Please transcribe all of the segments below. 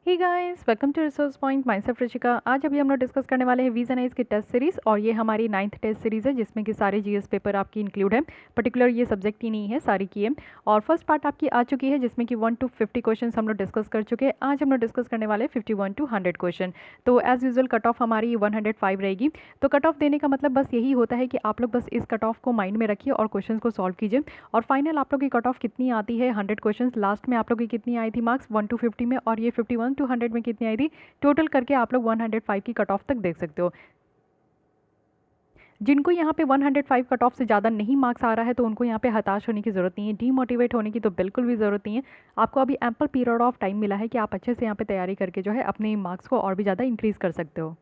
Hey guys, welcome to resource point. Myself Ruchika. आज अभी हम लोग डिस्कस करने वाले हैं विजनाइज की टेस्ट सीरीज़, और ये हमारी 9th टेस्ट सीरीज़ है जिसमें कि सारे जीएस पेपर आपकी इंक्लूड है। पर्टिकुलर ये सब्जेक्ट ही नहीं है, सारी की है। और फर्स्ट पार्ट आपकी आ चुकी है जिसमें कि 1 to 50 क्वेश्चन हम लोग डिस्कस कर चुके हैं। आज हम लोग डिस्कस करने वाले हैं 51 to 100 क्वेश्चन। तो एज़ यूजल कट ऑफ हमारी 105 रहेगी। तो कट ऑफ देने का मतलब बस यही होता है कि आप लोग बस इस कट ऑफ को माइंड में रखिए और क्वेश्चन को सॉल्व कीजिए। और फाइनल आप लोग की कट ऑफ कितनी आती है 100 क्वेश्चन लास्ट में आप लोग की कितनी आई थी मार्क्स 1 to 50 में, और ये 51 to 100 में कितनी आई थी टोटल करके आप लोग 105 की कट ऑफ तक देख सकते हो। जिनको यहाँ पे 105 कट ऑफ से ज़्यादा नहीं मार्क्स आ रहा है तो उनको यहाँ पे हताश होने की ज़रूरत नहीं है, डीमोटिवेट होने की तो बिल्कुल भी ज़रूरत नहीं है। आपको अभी एम्पल पीरियड ऑफ टाइम मिला है कि आप अच्छे से यहाँ पे तैयारी करके जो है अपने मार्क्स को और भी ज़्यादा इंक्रीज़ कर सकते हो।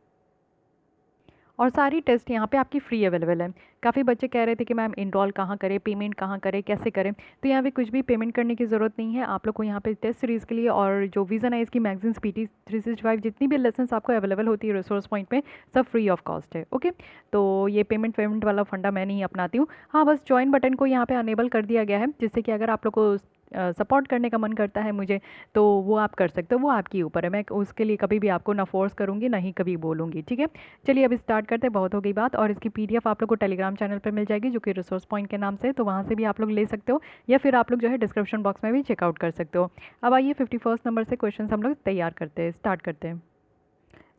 और सारी टेस्ट यहाँ पे आपकी फ्री अवेलेबल है। काफ़ी बच्चे कह रहे थे कि मैम इनरोल कहाँ करें, पेमेंट कहाँ करें, कैसे करें। तो यहाँ पे कुछ भी पेमेंट करने की ज़रूरत नहीं है आप लोग को। यहाँ पे टेस्ट सीरीज़ के लिए और जो विजन है इसकी मैगजीन्स PT 365 जितनी भी लेसन आपको अवेलेबल होती है रिसोर्स पॉइंट पे, सब फ्री ऑफ कॉस्ट है। ओके, तो ये पेमेंट वाला फंडा मैं नहीं अपनाती हूँ। हाँ, बस ज्वाइन बटन को यहाँ पे अनेबल कर दिया गया है जिससे कि अगर आप लोग को सपोर्ट करने का मन करता है मुझे, तो वो आप कर सकते हो, वो आपके ऊपर है। मैं उसके लिए कभी भी आपको ना फोर्स करूँगी ना ही कभी बोलूँगी। ठीक है, चलिए अब स्टार्ट करते हैं, बहुत हो गई बात। और इसकी PDF आप लोग को टेलीग्राम चैनल पर मिल जाएगी जो कि रिसोर्स पॉइंट के नाम से है, तो वहाँ से भी आप लोग ले सकते हो, या फिर आप लोग जो है डिस्क्रिप्शन बॉक्स में भी चेकआउट कर सकते हो। अब आइए 51st नंबर से क्वेश्चन हम लोग तैयार करते हैं, स्टार्ट करते हैं।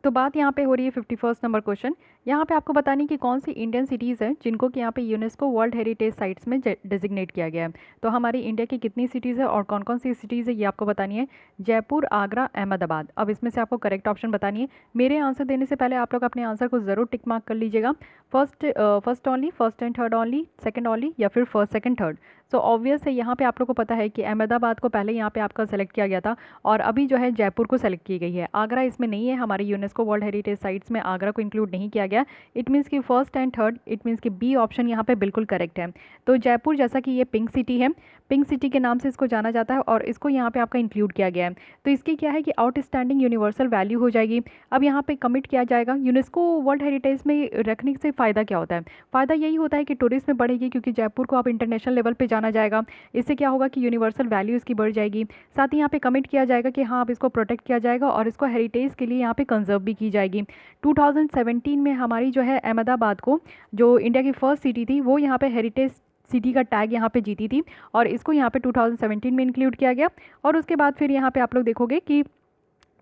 तो बात यहाँ पे हो रही है 51st नंबर क्वेश्चन। यहाँ पे आपको बतानी कि कौन सी इंडियन सिटीज़ हैं जिनको कि यहाँ पे यूनेस्को वर्ल्ड हेरिटेज साइट्स में डेजिग्नेट किया गया है। तो हमारी इंडिया की कितनी सिटीज़ है और कौन कौन सी सिटीज़ है ये आपको बतानी है। जयपुर, आगरा, अहमदाबाद। अब इसमें से आपको करेक्ट ऑप्शन बतानी है। मेरे आंसर देने से पहले आप लोग अपने आंसर को ज़रूर टिक मार्क कर लीजिएगा। First only, first and third only, second only, या फिर first second third. So obvious है यहाँ पे आप लोग को पता है कि अहमदाबाद को पहले यहाँ पे आपका सेलेक्ट किया गया था, और अभी जो है जयपुर को सेलेक्ट की गई है। आगरा इसमें नहीं है, हमारी यूनेस्को वर्ल्ड हेरिटेज साइट्स में आगरा को इंक्लूड नहीं किया गया। इट मीन्स कि first and third, it means कि बी ऑप्शन यहाँ पे बिल्कुल करेक्ट है। तो जयपुर, जैसा कि ये पिंक सिटी है, पिंक सिटी के नाम से इसको जाना जाता है, और इसको यहाँ पे आपका इंक्लूड किया गया है। तो इसकी क्या है कि आउटस्टैंडिंग यूनिवर्सल वैल्यू हो जाएगी। अब यहाँ पे कमिट किया जाएगा। यूनेस्को वर्ल्ड हेरिटेज में रखने से फ़ायदा क्या होता है? फ़ायदा यही होता है कि टूरिज्म में बढ़ेगी, क्योंकि जयपुर को आप इंटरनेशनल लेवल पे जाना जाएगा। इससे क्या होगा कि यूनिवर्सल वैल्यू इसकी बढ़ जाएगी। साथ ही यहाँ पे कमिट किया जाएगा कि हाँ, अब इसको प्रोटेक्ट किया जाएगा और इसको हेरिटेज के लिए यहाँ पे कंजर्व भी की जाएगी। 2017 में हमारी जो है अहमदाबाद को, जो इंडिया की फर्स्ट सिटी थी, वो यहाँ पे हेरिटेज सिटी का टैग यहाँ पे जीती थी, और इसको यहाँ पे 2017 में इंक्लूड किया गया। और उसके बाद फिर यहाँ पे आप लोग देखोगे कि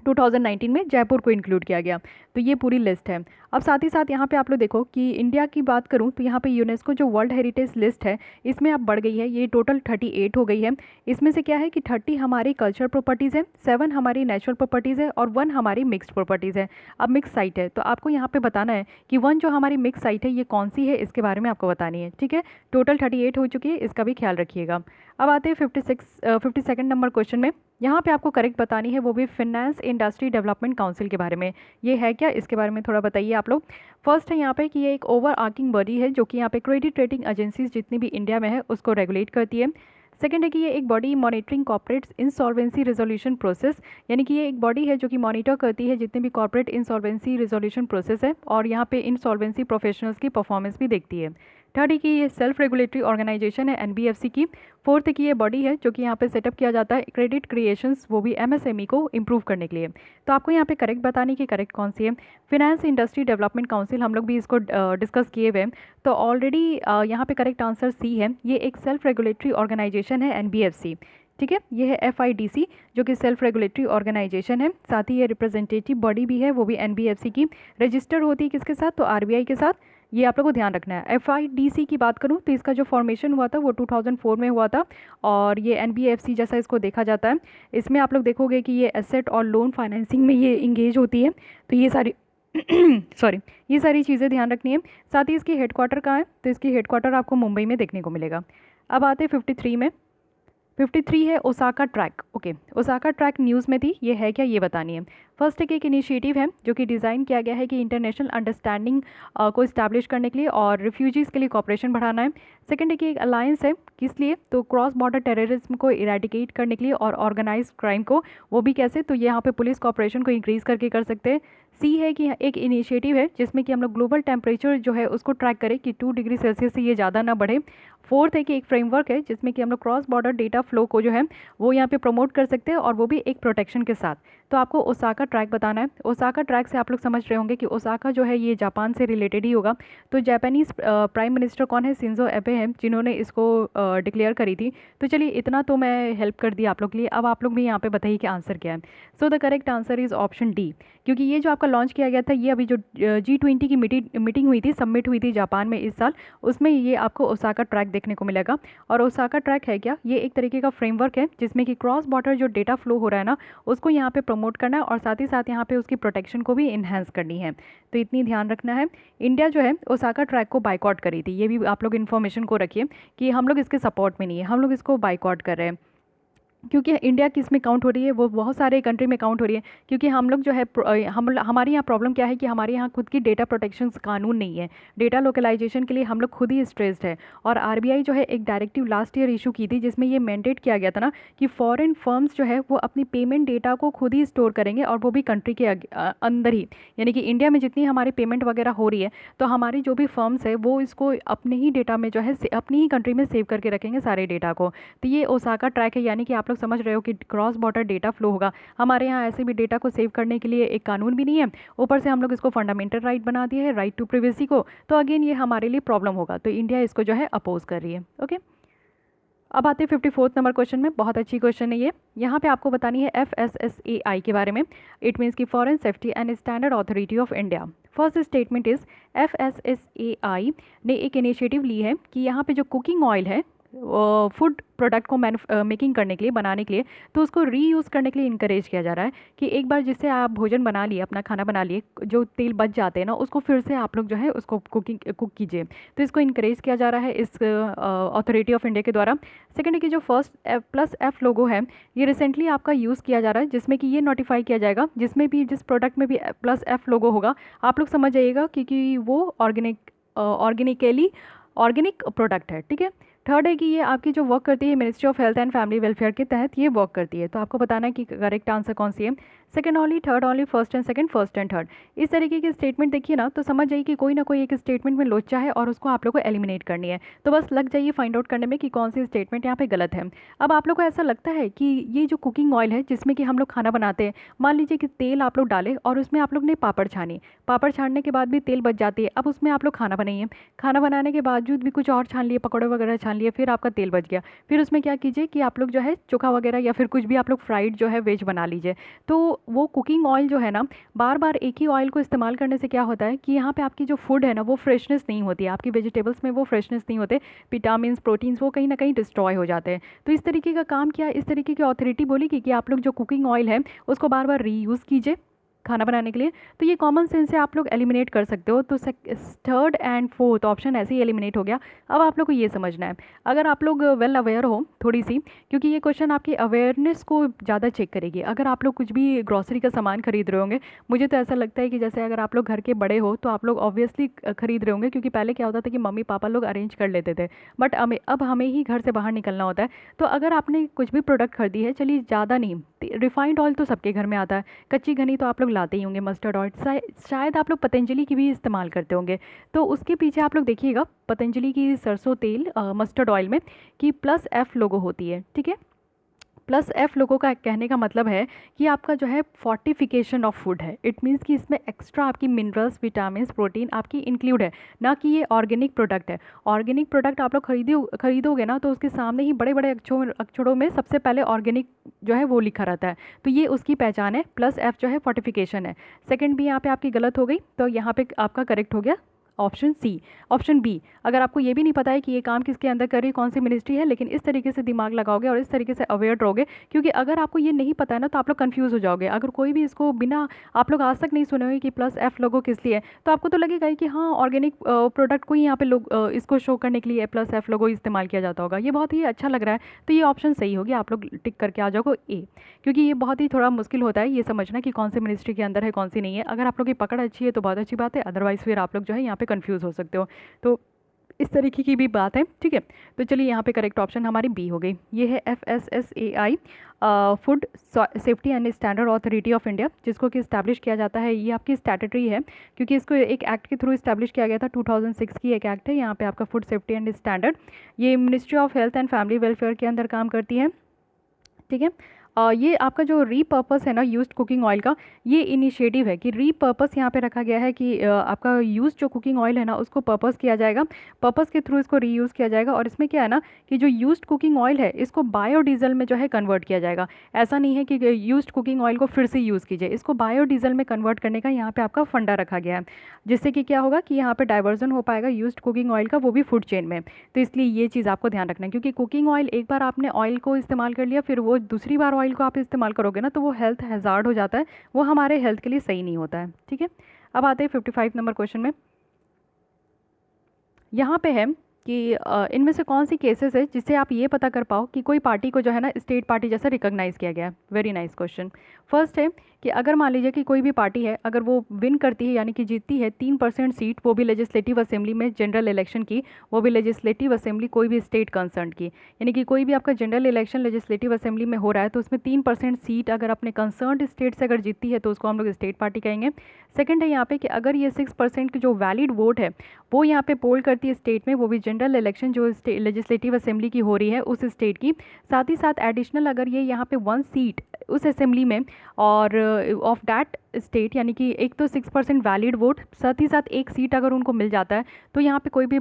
2019 में जयपुर को इंक्लूड किया गया। तो ये पूरी लिस्ट है। अब साथ ही साथ यहाँ पे आप लोग देखो कि इंडिया की बात करूँ तो यहाँ पे यूनेस्को जो वर्ल्ड हेरिटेज लिस्ट है इसमें अब बढ़ गई है, ये टोटल 38 हो गई है। इसमें से क्या है कि 30 हमारी कल्चर प्रॉपर्टीज़ है, 7 हमारी नेचुरल प्रॉपर्टीज़ है, और 1 हमारी मिक्स्ड प्रॉपर्टीज़ है। अब मिक्स साइट है तो आपको यहाँ पे बताना है कि 1 जो हमारी मिक्स साइट है ये कौन सी है, इसके बारे में आपको बतानी है। ठीक है, टोटल 38 हो चुकी है, इसका भी ख्याल रखिएगा। अब आते हैं 52nd नंबर क्वेश्चन में। यहाँ पे आपको करेक्ट बतानी है, वो भी फिनेंस इंडस्ट्री डेवलपमेंट काउंसिल के बारे में। ये है क्या, इसके बारे में थोड़ा बताइए आप लोग। फर्स्ट है यहाँ पे कि ये एक ओवर आर्किंग बॉडी है जो कि यहाँ पे क्रेडिट रेटिंग एजेंसीज जितनी भी इंडिया में है उसको रेगुलेट करती है। सेकंड है कि ये एक body monitoring corporates insolvency resolution process, यानी कि ये एक बॉडी है जो कि मॉनिटर करती है जितने भी कॉर्पोरेट इंसॉल्वेंसी रेजोल्यूशन प्रोसेस है, और यहाँ पे इंसॉल्वेंसी प्रोफेशनल्स की परफॉर्मेंस भी देखती है। थर्ड है कि ये सेल्फ रेगुलेटरी ऑर्गेनाइजेशन है NBFC की। फोर्थ है कि ये बॉडी है जो कि यहाँ पे सेटअप किया जाता है क्रेडिट क्रिएशंस, वो भी MSME को इंप्रूव करने के लिए। तो आपको यहाँ पे करेक्ट बताने की करेक्ट कौन सी है। फिनेंस इंडस्ट्री डेवलपमेंट काउंसिल, हम लोग भी इसको डिस्कस किए हुए हैं, तो ऑलरेडी यहाँ पे करेक्ट आंसर C है। ये एक सेल्फ रेगुलेटरी ऑर्गेनाइजेशन है NBFC। ठीक है, ये है FIDC जो कि सेल्फ रेगुलेटरी ऑर्गेनाइजेशन है। साथ ही ये रिप्रेजेंटेटिव बॉडी भी है, वो भी NBFC की। रजिस्टर होती है किसके साथ, तो RBI के साथ। ये आप लोग को ध्यान रखना है। FIDC की बात करूँ तो इसका जो फॉर्मेशन हुआ था वो 2004 में हुआ था, और ये NBFC जैसा इसको देखा जाता है। इसमें आप लोग देखोगे कि ये एसेट और लोन फाइनेंसिंग में ये इंगेज होती है। तो ये सारी सॉरी, ये सारी चीज़ें ध्यान रखनी है। साथ ही इसकी हेडक्वार्टर कहाँ है, तो इसकी हेडक्वार्टर आपको मुंबई में देखने को मिलेगा। अब आते हैं 53 में। 53 है Osaka track. Okay, Osaka track news में थी, ये है क्या, ये बतानी है। फर्स्ट एक इनिशिएटिव है जो कि डिज़ाइन किया गया है कि इंटरनेशनल अंडरस्टैंडिंग को इस्टेब्लिश करने के लिए और रिफ्यूजीज़ के लिए कॉपरेशन बढ़ाना है। सेकंड है कि एक अलायंस है, किस लिए, तो क्रॉस बॉर्डर टेररिज्म को इरेडिकेट करने के लिए और ऑर्गेनाइज क्राइम को, वो भी कैसे, तो ये यहाँ पे पुलिस कॉपरेशन को इंक्रीज़ करके कर सकते हैं। सी है कि एक इनिशिएटिव है जिसमें कि हम लोग ग्लोबल टेम्परेचर जो है उसको ट्रैक करें कि 2 डिग्री सेल्सियस से ये ज़्यादा ना बढ़े। फोर्थ है कि एक फ्रेमवर्क है जिसमें कि हम लोग क्रॉस बॉर्डर डेटा फ्लो को जो है वो यहाँ पे प्रमोट कर सकते हैं, और वो भी एक प्रोटेक्शन के साथ। तो आपको ओसाका ट्रैक बताना है। ओसाका ट्रैक से आप लोग समझ रहे होंगे कि ओसाका जो है ये जापान से रिलेटेड ही होगा। तो जापानीज़ प्राइम मिनिस्टर कौन है? शिंजो एबे हैं, जिन्होंने इसको डिक्लेयर करी थी। तो चलिए इतना तो मैं हेल्प कर दी आप लोग के लिए। अब आप लोग भी यहाँ पे बताइए कि आंसर क्या है। So the correct answer is option D, क्योंकि ये जो आपका लॉन्च किया गया था, ये अभी जो G20 की मीटिंग हुई थी, सबमिट हुई थी जापान में इस साल, उसमें ये आपको ओसाका ट्रैक देखने को मिलेगा। और ओसाका ट्रैक है क्या? ये एक तरीके का फ्रेमवर्क है जिसमें कि क्रॉस बॉर्डर जो डेटा फ्लो हो रहा है ना, उसको यहाँ पे प्रमोट करना है, और साथ ही साथ यहाँ पे उसकी प्रोटेक्शन को भी इन्हेंस करनी है। तो इतनी ध्यान रखना है। इंडिया जो है ओसाका ट्रैक को बाइकआउट करी थी, ये भी आप लोग इन्फॉर्मेशन को रखिए कि हम लोग इसके सपोर्ट में नहीं है, हम लोग इसको बाइकआउट कर रहे हैं। क्योंकि इंडिया किस में काउंट हो रही है? वो बहुत सारे कंट्री में काउंट हो रही है, क्योंकि हम लोग जो है हमारे यहाँ प्रॉब्लम क्या है कि हमारे यहाँ खुद की डेटा प्रोटेक्शन कानून नहीं है। डेटा लोकलाइजेशन के लिए हम लोग खुद ही स्ट्रेस्ड है। और आरबीआई जो है एक डायरेक्टिव लास्ट ईयर इशू की थी जिसमें ये मैंडेट किया गया था ना कि फॉरेन फर्म्स जो है वो अपनी पेमेंट डेटा को खुद ही स्टोर करेंगे, और वो भी कंट्री के अंदर ही। यानी कि इंडिया में जितनी हमारी पेमेंट वगैरह हो रही है, तो हमारी जो भी फर्म्स है वो इसको अपने ही डेटा में जो है अपनी ही कंट्री में सेव करके रखेंगे सारे डेटा को। तो ये ओसाका ट्रैक है, यानी कि आप लोग समझ रहे हो कि क्रॉस बॉर्डर डेटा फ्लो होगा। हमारे यहाँ ऐसे भी डेटा को सेव करने के लिए एक कानून भी नहीं है, ऊपर से हम लोग इसको फंडामेंटल राइट बना दिया है, राइट टू प्रिवेसी को। तो अगेन ये हमारे लिए प्रॉब्लम होगा, तो इंडिया इसको जो है अपोज कर रही है। ओके, अब आते हैं 54 नंबर क्वेश्चन में। बहुत अच्छी क्वेश्चन है ये। यहाँ पे आपको बतानी है FSSAI के बारे में। इट मीन्स की foreign safety and standard authority of India. First statement is FSSAI ने एक इनिशिएटिव ली है कि यहाँ पे जो कुकिंग ऑयल है फूड प्रोडक्ट को मेकिंग करने के लिए, बनाने के लिए, तो उसको रीयूज़ करने के लिए इनकरेज किया जा रहा है कि एक बार जिससे आप भोजन बना लिए, अपना खाना बना लिए, जो तेल बच जाते हैं ना, उसको फिर से आप लोग जो है उसको कुक कीजिए। तो इसको इनकरेज किया जा रहा है इस अथॉरिटी ऑफ इंडिया के द्वारा। सेकेंड है कि जो फर्स्ट +F लोगो है, ये रिसेंटली आपका यूज़ किया जा रहा है, जिसमें कि ये नोटिफाई किया जाएगा जिसमें भी जिस प्रोडक्ट में भी +F लोगो होगा, आप लोग समझ जाइएगा क्योंकि वो ऑर्गेनिक प्रोडक्ट है। ठीक है। थर्ड है कि ये आपकी जो वर्क करती है ministry of health and family welfare के तहत ये वर्क करती है। तो आपको बताना है कि करेक्ट आंसर कौन सी है। Second only, third only, first and second, first and third, इस तरीके की स्टेटमेंट देखिए ना, तो समझ जाइए कि कोई ना कोई एक स्टेटमेंट में लोचा है और उसको आप लोग को एलिमिनेट करनी है। तो बस लग जाइए फाइंड आउट करने में कि कौन सी स्टेटमेंट यहाँ पे गलत है। अब आप लोग को ऐसा लगता है कि ये जो कुकिंग ऑयल है जिसमें कि हम लोग खाना बनाते हैं, मान लीजिए कि तेल आप लोग डालें और उसमें आप लोग ने पापड़ छानी, पापड़ छानने के बाद भी तेल बच जाती है। अब उसमें आप लोग खाना बनाइए, खाना बनाने के बावजूद भी कुछ और छान लिए, पकौड़े वगैरह छान लिए, फिर आपका तेल बच गया, फिर उसमें क्या कीजिए कि आप लोग जो है चोखा वगैरह या फिर कुछ भी आप लोग फ्राइड जो है वेज बना लीजिए। तो वो कुकिंग ऑयल जो है ना, बार बार एक ही ऑयल को इस्तेमाल करने से क्या होता है कि यहाँ पे आपकी जो फूड है ना वो फ्रेशनेस नहीं होती है, आपकी वेजिटेबल्स में वो फ्रेशनेस नहीं होते, विटामिन प्रोटीन्स वो कहीं ना कहीं डिस्ट्रॉय हो जाते हैं। तो इस तरीके का काम किया, इस तरीके की अथॉरिटी बोली कि आप लोग जो कुकिंग ऑयल है उसको बार बार रीयूज़ कीजिए खाना बनाने के लिए। तो ये कॉमन सेंस से आप लोग एलिमिनेट कर सकते हो। तो थर्ड एंड फोर्थ ऑप्शन ऐसे ही एलिमिनेट हो गया। अब आप लोग को ये समझना है, अगर आप लोग वेल अवेयर हो थोड़ी सी, क्योंकि ये क्वेश्चन आपकी अवेयरनेस को ज़्यादा चेक करेगी। अगर आप लोग कुछ भी ग्रॉसरी का सामान खरीद रहे होंगे, मुझे तो ऐसा लगता है कि जैसे अगर आप लोग घर के बड़े हो तो आप लोग ऑब्वियसली खरीद रहे होंगे, क्योंकि पहले क्या होता था कि मम्मी पापा लोग अरेंज कर लेते थे, बट अब हमें ही घर से बाहर निकलना होता है। तो अगर आपने कुछ भी प्रोडक्ट खरीदी है, चलिए ज़्यादा नहीं, रिफाइंड ऑयल तो सबके घर में आता है, कच्ची घनी तो आप लोग लाते ही होंगे, मस्टर्ड ऑयल शायद आप लोग पतंजलि की भी इस्तेमाल करते होंगे। तो उसके पीछे आप लोग देखिएगा पतंजलि की सरसों तेल मस्टर्ड ऑयल में कि +F लोगो होती है। ठीक है, +F लोगों का कहने का मतलब है कि आपका जो है फोर्टिफिकेशन ऑफ फूड है। इट मीन्स कि इसमें एक्स्ट्रा आपकी मिनरल्स, विटामिन, प्रोटीन आपकी इंक्लूड है, ना कि ये ऑर्गेनिक प्रोडक्ट है। ऑर्गेनिक प्रोडक्ट आप लोग खरीदोगे ना, तो उसके सामने ही बड़े बड़े अक्षरों में सबसे पहले ऑर्गेनिक जो है वो लिखा रहता है। तो ये उसकी पहचान है। +F जो है फोर्टिफिकेशन है। सेकेंड भी यहाँ पे आपकी गलत हो गई, तो यहाँ पे आपका करेक्ट हो गया ऑप्शन सी। ऑप्शन बी, अगर आपको ये भी नहीं पता है कि ये काम किसके अंदर कर रही है, कौन सी मिनिस्ट्री है, लेकिन इस तरीके से दिमाग लगाओगे और इस तरीके से अवेयर रहोगे, क्योंकि अगर आपको ये नहीं पता है ना तो आप लोग कंफ्यूज हो जाओगे। अगर कोई भी इसको बिना आप लोग आज तक नहीं सुने हुए कि +F लोगो किस लिए है, तो आपको तो लगेगा ही कि हाँ ऑर्गेनिक प्रोडक्ट को ही यहाँ पे लोग इसको शो करने के लिए +F लोगो इस्तेमाल किया जाता होगा। ये बहुत ही अच्छा लग रहा है, तो ये ऑप्शन सही होगी। आप लोग टिक करके आ जाओगे ए, क्योंकि ये बहुत ही थोड़ा मुश्किल होता है ये समझना कि कौन सी मिनिस्ट्री के अंदर है कौन सी नहीं है। अगर आप लोग की पकड़ अच्छी है तो बहुत अच्छी बात है, अदरवाइज़ फिर आप लोग जो है यहाँ पे कन्फ्यूज़ हो सकते हो। तो इस तरीके की भी बात है, ठीक है। तो चलिए यहाँ पे करेक्ट ऑप्शन हमारी बी हो गई। ये है FSSAI, food safety and standard authority of India, जिसको कि इस्टेब्लिश किया जाता है। ये आपकी स्टैट्यूटरी है, क्योंकि इसको एक एक्ट के थ्रू इस्टेब्लिश किया गया था। 2006 की एक एक्ट है यहाँ पे आपका फूड सेफ्टी एंड स्टैंडर्ड। ये ministry of health and family welfare के अंदर काम करती है, ठीक है। ये आपका जो रीपर्पस है ना यूज्ड कुकिंग ऑयल का, ये इनिशिएटिव है कि रीपर्पस यहाँ पे रखा गया है कि आपका यूज जो कुकिंग ऑयल है ना उसको पर्पस किया जाएगा, पर्पस के थ्रू इसको रीयूज़ किया जाएगा। और इसमें क्या है ना कि जो यूज्ड कुकिंग ऑयल है इसको बायोडीजल में जो है कन्वर्ट किया जाएगा। ऐसा नहीं है कि यूज्ड कुकिंग ऑयल को फिर से यूज़ कीजिए, इसको बायोडीजल में कन्वर्ट करने का यहाँ पे आपका फंडा रखा गया है, जिससे कि क्या होगा कि यहाँ पे डाइवर्जन हो पाएगा यूज्ड कुकिंग ऑयल का, वो भी फूड चेन में। तो इसलिए ये चीज़ आपको ध्यान रखना है, क्योंकि कुकिंग ऑयल एक बार आपने ऑयल को इस्तेमाल कर लिया, फिर वो दूसरी बार ऑयल को आप इस्तेमाल करोगे ना तो वो हेल्थ हैज़ार्ड हो जाता है, वो हमारे हेल्थ के लिए सही नहीं होता है, ठीक है। अब आते हैं 55 नंबर क्वेश्चन में। यहाँ पे है कि इनमें से कौन सी केसेस है जिससे आप ये पता कर पाओ कि कोई पार्टी को जो है ना स्टेट पार्टी जैसा रिकॉग्नाइज़ किया गया है। Very nice question. फर्स्ट है कि अगर मान लीजिए कि कोई भी पार्टी है, अगर वो विन करती है यानी कि जीतती है 3% सीट, वो भी लेजिस्लेटिव असेंबली में जनरल इलेक्शन की, वो भी लेजिस्लेटिव असेंबली कोई भी स्टेट कंसर्न की, यानी कि कोई भी आपका जनरल इलेक्शन लेजिस्लेटिव असेंबली में हो रहा है तो उसमें 3% सीट अगर अपने कंसर्न स्टेट से अगर जीतती है तो उसको हम लोग स्टेट पार्टी कहेंगे। सेकंड है यहाँ पे कि अगर ये 6% की जो वैलिड वोट है वो यहाँ पे पोल करती है स्टेट में, वो भी जनरल इलेक्शन जो लेजिस्लेटिव असेंबली की हो रही है उस स्टेट की, साथ ही साथ एडिशनल अगर ये यहाँ पे 1 सीट उस असेंबली में और ऑफ दैट स्टेट, यानी कि एक तो 6% वैलिड वोट, साथ ही साथ एक सीट अगर उनको मिल जाता है तो यहाँ पे कोई भी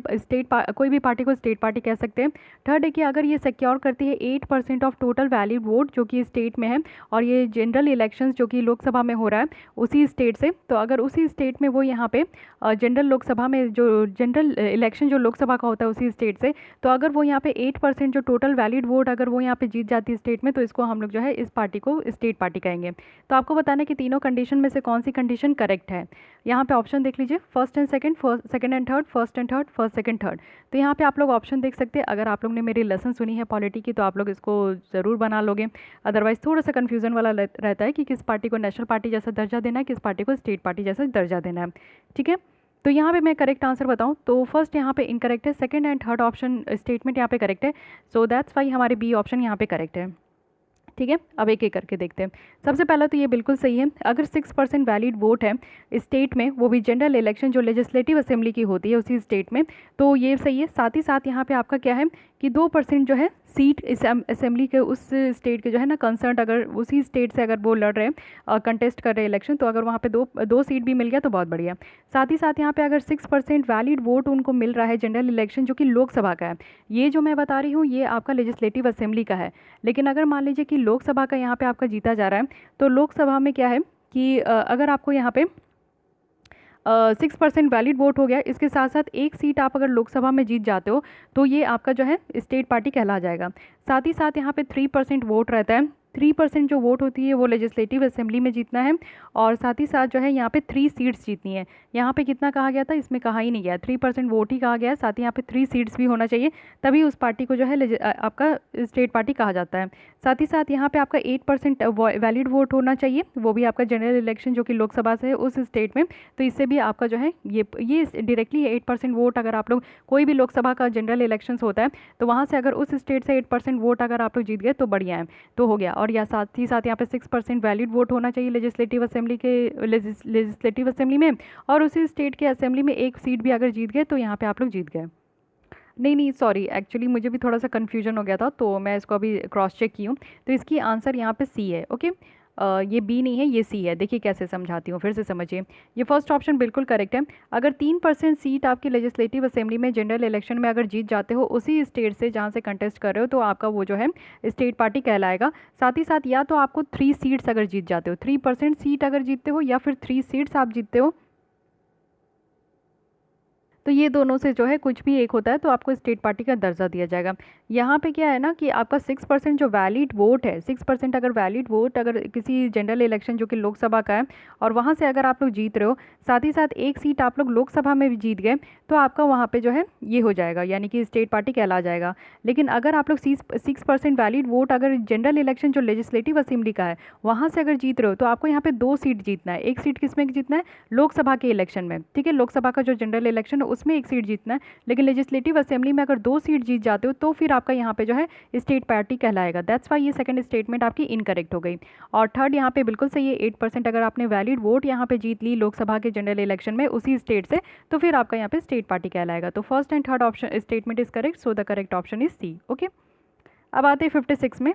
कोई भी पार्टी को स्टेट पार्टी कह सकते हैं। थर्ड है कि अगर ये सिक्योर करती है 8% ऑफ टोटल वैलिड वोट जो कि स्टेट में है, और ये जनरल इलेक्शंस जो कि लोकसभा में हो रहा है उसी स्टेट से, तो अगर उसी स्टेट में वो यहाँ पे जनरल लोकसभा में जो जनरल इलेक्शन जो लोकसभा का होता है उसी स्टेट से, तो अगर वो यहाँ पे 8% जो टोटल वैलिड वोट अगर वो यहाँ पे जीत जाती है स्टेट में, तो इसको हम लोग जो है इस पार्टी को स्टेट पार्टी कहेंगे। तो आपको बताना है कि तीनों कंडीशन में से कौन सी कंडीशन करेक्ट है। यहाँ पे ऑप्शन देख लीजिए, first and second, second and third, first and third, first second third. तो यहाँ पे आप लोग ऑप्शन देख सकते हैं। अगर आप लोग ने मेरी लेसन सुनी है पॉलिटी की तो आप लोग इसको ज़रूर बना लोगे, अदरवाइज़ थोड़ा सा कन्फ्यूज़न वाला रहता है कि किस पार्टी को नेशनल पार्टी जैसा दर्जा देना है, किस पार्टी को स्टेट पार्टी जैसा दर्जा देना है, ठीक है। तो यहाँ पे मैं करेक्ट आंसर बताऊँ तो फर्स्ट यहाँ पे इनकरेक्ट है, second and third option statement यहाँ पे करेक्ट है, सो दैट्स वाई हमारे बी ऑप्शन यहाँ पे करेक्ट है, ठीक है। अब एक एक करके देखते हैं। सबसे पहला तो ये बिल्कुल सही है, अगर 6% वैलिड वोट है स्टेट में, वो भी जनरल इलेक्शन जो लेजिस्लेटिव असेंबली की होती है उसी स्टेट में, तो ये सही है। साथ ही साथ यहाँ पे आपका क्या है कि 2% जो है सीट इस असेंबली के उस स्टेट के जो है ना कंसर्न, अगर उसी स्टेट से अगर वो लड़ रहे हैं कंटेस्ट कर रहे हैं इलेक्शन, तो अगर वहाँ पे दो सीट भी मिल गया तो बहुत बढ़िया। साथ ही साथ यहाँ पे अगर 6% वैलिड वोट उनको मिल रहा है जनरल इलेक्शन जो कि लोकसभा का है, ये जो मैं बता रही हूँ ये आपका लेजिस्लेटिव असेंबली का है, लेकिन अगर मान लीजिए कि लोकसभा का यहाँ पे आपका जीता जा रहा है, तो लोकसभा में क्या है कि अगर आपको यहाँ पे 6% वैलिड वोट हो गया, इसके साथ साथ एक सीट आप अगर लोकसभा में जीत जाते हो तो ये आपका जो है स्टेट पार्टी कहला जाएगा। साथ ही साथ यहाँ पे 3% वोट रहता है, 3% जो वोट होती है वो लेजिस्लेटिव असेंबली में जीतना है, और साथ ही साथ जो है यहाँ पे 3 सीट्स जीतनी है। यहाँ पे कितना कहा गया था, इसमें कहा ही नहीं गया, 3% वोट ही कहा गया है, साथ ही यहाँ पे 3 सीट्स भी होना चाहिए, तभी उस पार्टी को जो है आपका स्टेट पार्टी कहा जाता है। साथ ही साथ यहाँ पे आपका 8% वैलिड वोट होना चाहिए, वो भी आपका जनरल इलेक्शन जो कि लोकसभा से है उस स्टेट में, तो इससे भी आपका जो है ये डायरेक्टली 8% वोट अगर आप लोग कोई भी लोकसभा का जनरल इलेक्शन होता है तो वहाँ से अगर उस स्टेट से 8% वोट अगर आप लोग जीत गए तो बढ़िया है, तो हो गया। और या साथ ही साथ यहाँ पे 6% वैलिड वोट होना चाहिए लेजिस्लेटिव असेंबली में, और उसी स्टेट के असेंबली में एक सीट भी अगर जीत गए तो यहाँ पे आप लोग जीत गए। नहीं सॉरी, एक्चुअली मुझे भी थोड़ा सा कन्फ्यूजन हो गया था तो मैं इसको अभी क्रॉस चेक की हूँ, तो इसकी आंसर यहाँ पे सी है, ओके। ये बी नहीं है, ये सी है। देखिए कैसे समझाती हूँ, फिर से समझिए। ये फर्स्ट ऑप्शन बिल्कुल करेक्ट है। अगर 3% सीट आपकी लेजिस्लेटिव असेंबली में जनरल इलेक्शन में अगर जीत जाते हो उसी स्टेट से जहाँ से कंटेस्ट कर रहे हो, तो आपका वो जो है स्टेट पार्टी कहलाएगा। साथ ही साथ या तो आपको 3 सीट्स अगर जीत जाते हो, 3% सीट अगर जीतते हो, या फिर 3 सीट्स आप जीतते हो, तो ये दोनों से जो है कुछ भी एक होता है तो आपको स्टेट पार्टी का दर्जा दिया जाएगा। यहाँ पे क्या है ना कि आपका 6% जो वैलिड वोट है, 6% अगर वैलिड वोट अगर किसी जनरल इलेक्शन जो कि लोकसभा का है और वहाँ से अगर आप लोग जीत रहे हो, साथ ही साथ एक सीट आप लोग लोकसभा में भी जीत गए, तो आपका वहाँ पे जो है ये हो जाएगा, यानी कि स्टेट पार्टी कहला जाएगा। लेकिन अगर आप लोग 6% वैलिड वोट अगर जनरल इलेक्शन जो लेजिस्लेटिव असेंबली का है वहाँ से अगर जीत रहे हो, तो आपको यहाँ पे 2 सीट जीतना है। एक सीट किस में जीतना है, लोकसभा के इलेक्शन में, ठीक है। लोकसभा का जो जनरल इलेक्शन है उसमें 1 सीट जीतना है, लेकिन लेजिस्लेटिव असेंबली में अगर 2 सीट जीत जाते हो तो फिर आपका यहाँ पे जो है स्टेट पार्टी कहलाएगा। दैट्स वाई ये सेकंड स्टेटमेंट आपकी इनकरेक्ट हो गई। और थर्ड यहाँ पे बिल्कुल सही है, 8% अगर आपने वैलिड वोट यहाँ पे जीत ली लोकसभा के जनरल इलेक्शन में उसी स्टेट से, तो फिर आपका यहाँ पे स्टेट पार्टी कहलाएगा। तो first and third option statement is correct, so the correct option is C. Okay, अब आते हैं 56 में।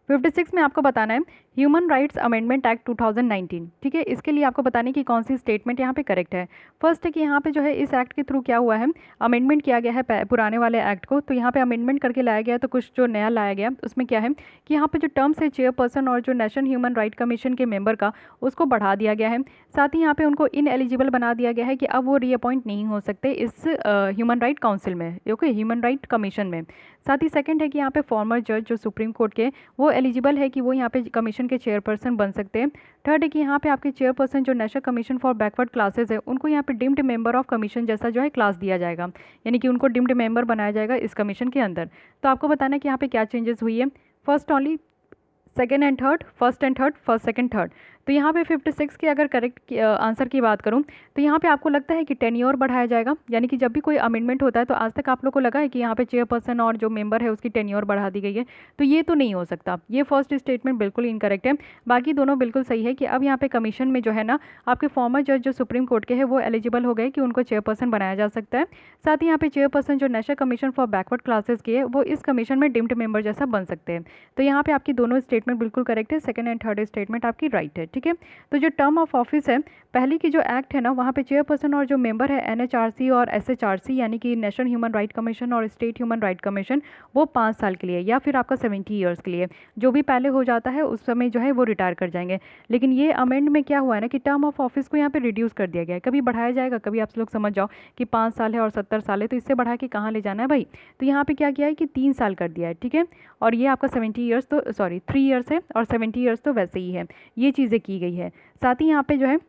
56 में आपको बताना है ह्यूमन राइट्स अमेंडमेंट एक्ट 2019। ठीक है, इसके लिए आपको बताने की कौन सी स्टेटमेंट यहाँ पे करेक्ट है। फर्स्ट है कि यहाँ पे जो है इस एक्ट के थ्रू क्या हुआ है, अमेंडमेंट किया गया है पुराने वाले एक्ट को, तो यहाँ पे अमेंडमेंट करके लाया गया, तो कुछ जो नया लाया गया उसमें क्या है कि यहाँ पे जो टर्म्स है चेयरपर्सन और जो नेशनल ह्यूमन राइट कमीशन के मेंबर का उसको बढ़ा दिया गया है। साथ ही यहाँ पे उनको इनएलिजिबल बना दिया गया है कि अब वो रीअपॉइंट नहीं हो सकते इस ह्यूमन राइट काउंसिल में, ओके, ह्यूमन राइट कमीशन में। साथ ही सेकंड है कि यहाँ पे फॉर्मर जज जो सुप्रीम कोर्ट के वो एलिजिबल है कि वो यहाँ पे कमीशन के चेयरपर्सन बन सकते हैं। थर्ड है कि यहाँ पे आपके चेयरपर्सन जो national commission for backward classes है उनको यहाँ पे डिम्ड मेंबर ऑफ कमीशन जैसा जो है क्लास दिया जाएगा, यानी कि उनको डिम्ड मेंबर बनाया जाएगा इस कमीशन के अंदर। तो आपको बताना है कि यहाँ पे क्या चेंजेस हुई है। First only second and third, first and third, first second third. तो यहाँ पे 56 के अगर करेक्ट आंसर की बात करूँ तो यहाँ पे आपको लगता है कि टेन्योर बढ़ाया जाएगा, यानी कि जब भी कोई अमेंडमेंट होता है तो आज तक आप लोग को लगा है कि यहाँ पे चेयरपर्सन और जो मेंबर है उसकी टेन्योर बढ़ा दी गई है, तो ये तो नहीं हो सकता। ये फर्स्ट स्टेटमेंट बिल्कुल इनकरेक्ट है, बाकी दोनों बिल्कुल सही है कि अब यहाँ पे कमीशन में जो है ना आपके फॉर्मर जज जो सुप्रीम कोर्ट के हैं वो एलिजिबल हो गए कि उनको चेयरपर्सन बनाया जा सकता है। साथ ही यहाँ पे चेयरपर्सन जो national commission for backward classes की है वो इस कमीशन में डिम्ड मेंबर जैसा बन सकते हैं। तो यहाँ पे आपकी दोनों स्टेटमेंट बिल्कुल करेक्ट है, सेकंड एंड थर्ड स्टेटमेंट आपकी राइट है। ठीक है, तो जो टर्म ऑफ ऑफिस है पहली की जो एक्ट है ना वहाँ पे चेयरपर्सन और जो मेंबर है एनएचआरसी और एसएचआरसी यानी कि नेशनल ह्यूमन राइट कमीशन और स्टेट ह्यूमन राइट कमीशन वो 5 साल के लिए या फिर आपका 70 ईयर्स के लिए, जो भी पहले हो जाता है उस समय जो है वो रिटायर कर जाएंगे। लेकिन ये अमेंड में क्या हुआ है ना कि टर्म ऑफ ऑफिस को यहाँ पे रिड्यूस कर दिया गया है, कभी बढ़ाया जाएगा, कभी आप लोग समझ जाओ कि 5 साल है और 70 साल है, तो इससे बढ़ा के कहाँ ले जाना है भाई। तो यहाँ पे क्या किया है कि 3 साल कर दिया है। ठीक है, और ये आपका 70 ईयर्स तो 3 ईयर्स है और 70 ईयर्स तो वैसे ही है, ये चीज़ें की गई है। साथ ही यहाँ पे जो है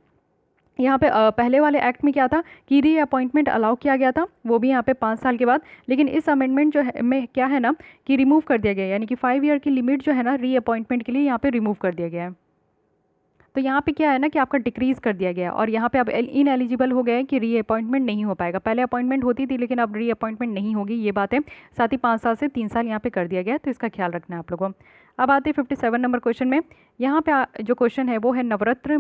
यहाँ पे पहले वाले एक्ट में क्या था कि री अपॉइंटमेंट अलाउ किया गया था, वो भी यहाँ पे 5 साल के बाद, लेकिन इस अमेंडमेंट जो है में क्या है ना कि रिमूव कर दिया गया है, यानी कि 5 ईयर की लिमिट जो है ना री अपॉइंटमेंट के लिए यहाँ पे रिमूव कर दिया गया है। तो यहाँ पे क्या है ना कि आपका डिक्रीज कर दिया गया और यहाँ पे अब इन एलिजिबल हो गया है कि री अपॉइंटमेंट नहीं हो पाएगा। पहले अपॉइंटमेंट होती थी लेकिन अब री अपॉइंटमेंट नहीं होगी, ये बात है। साथ ही 5 साल से 3 साल यहाँ पे कर दिया गया है, तो इसका ख्याल रखना है आप लोगों को। अब आते हैं 57 नंबर क्वेश्चन में। यहाँ पे जो क्वेश्चन है वो है नवरत्न,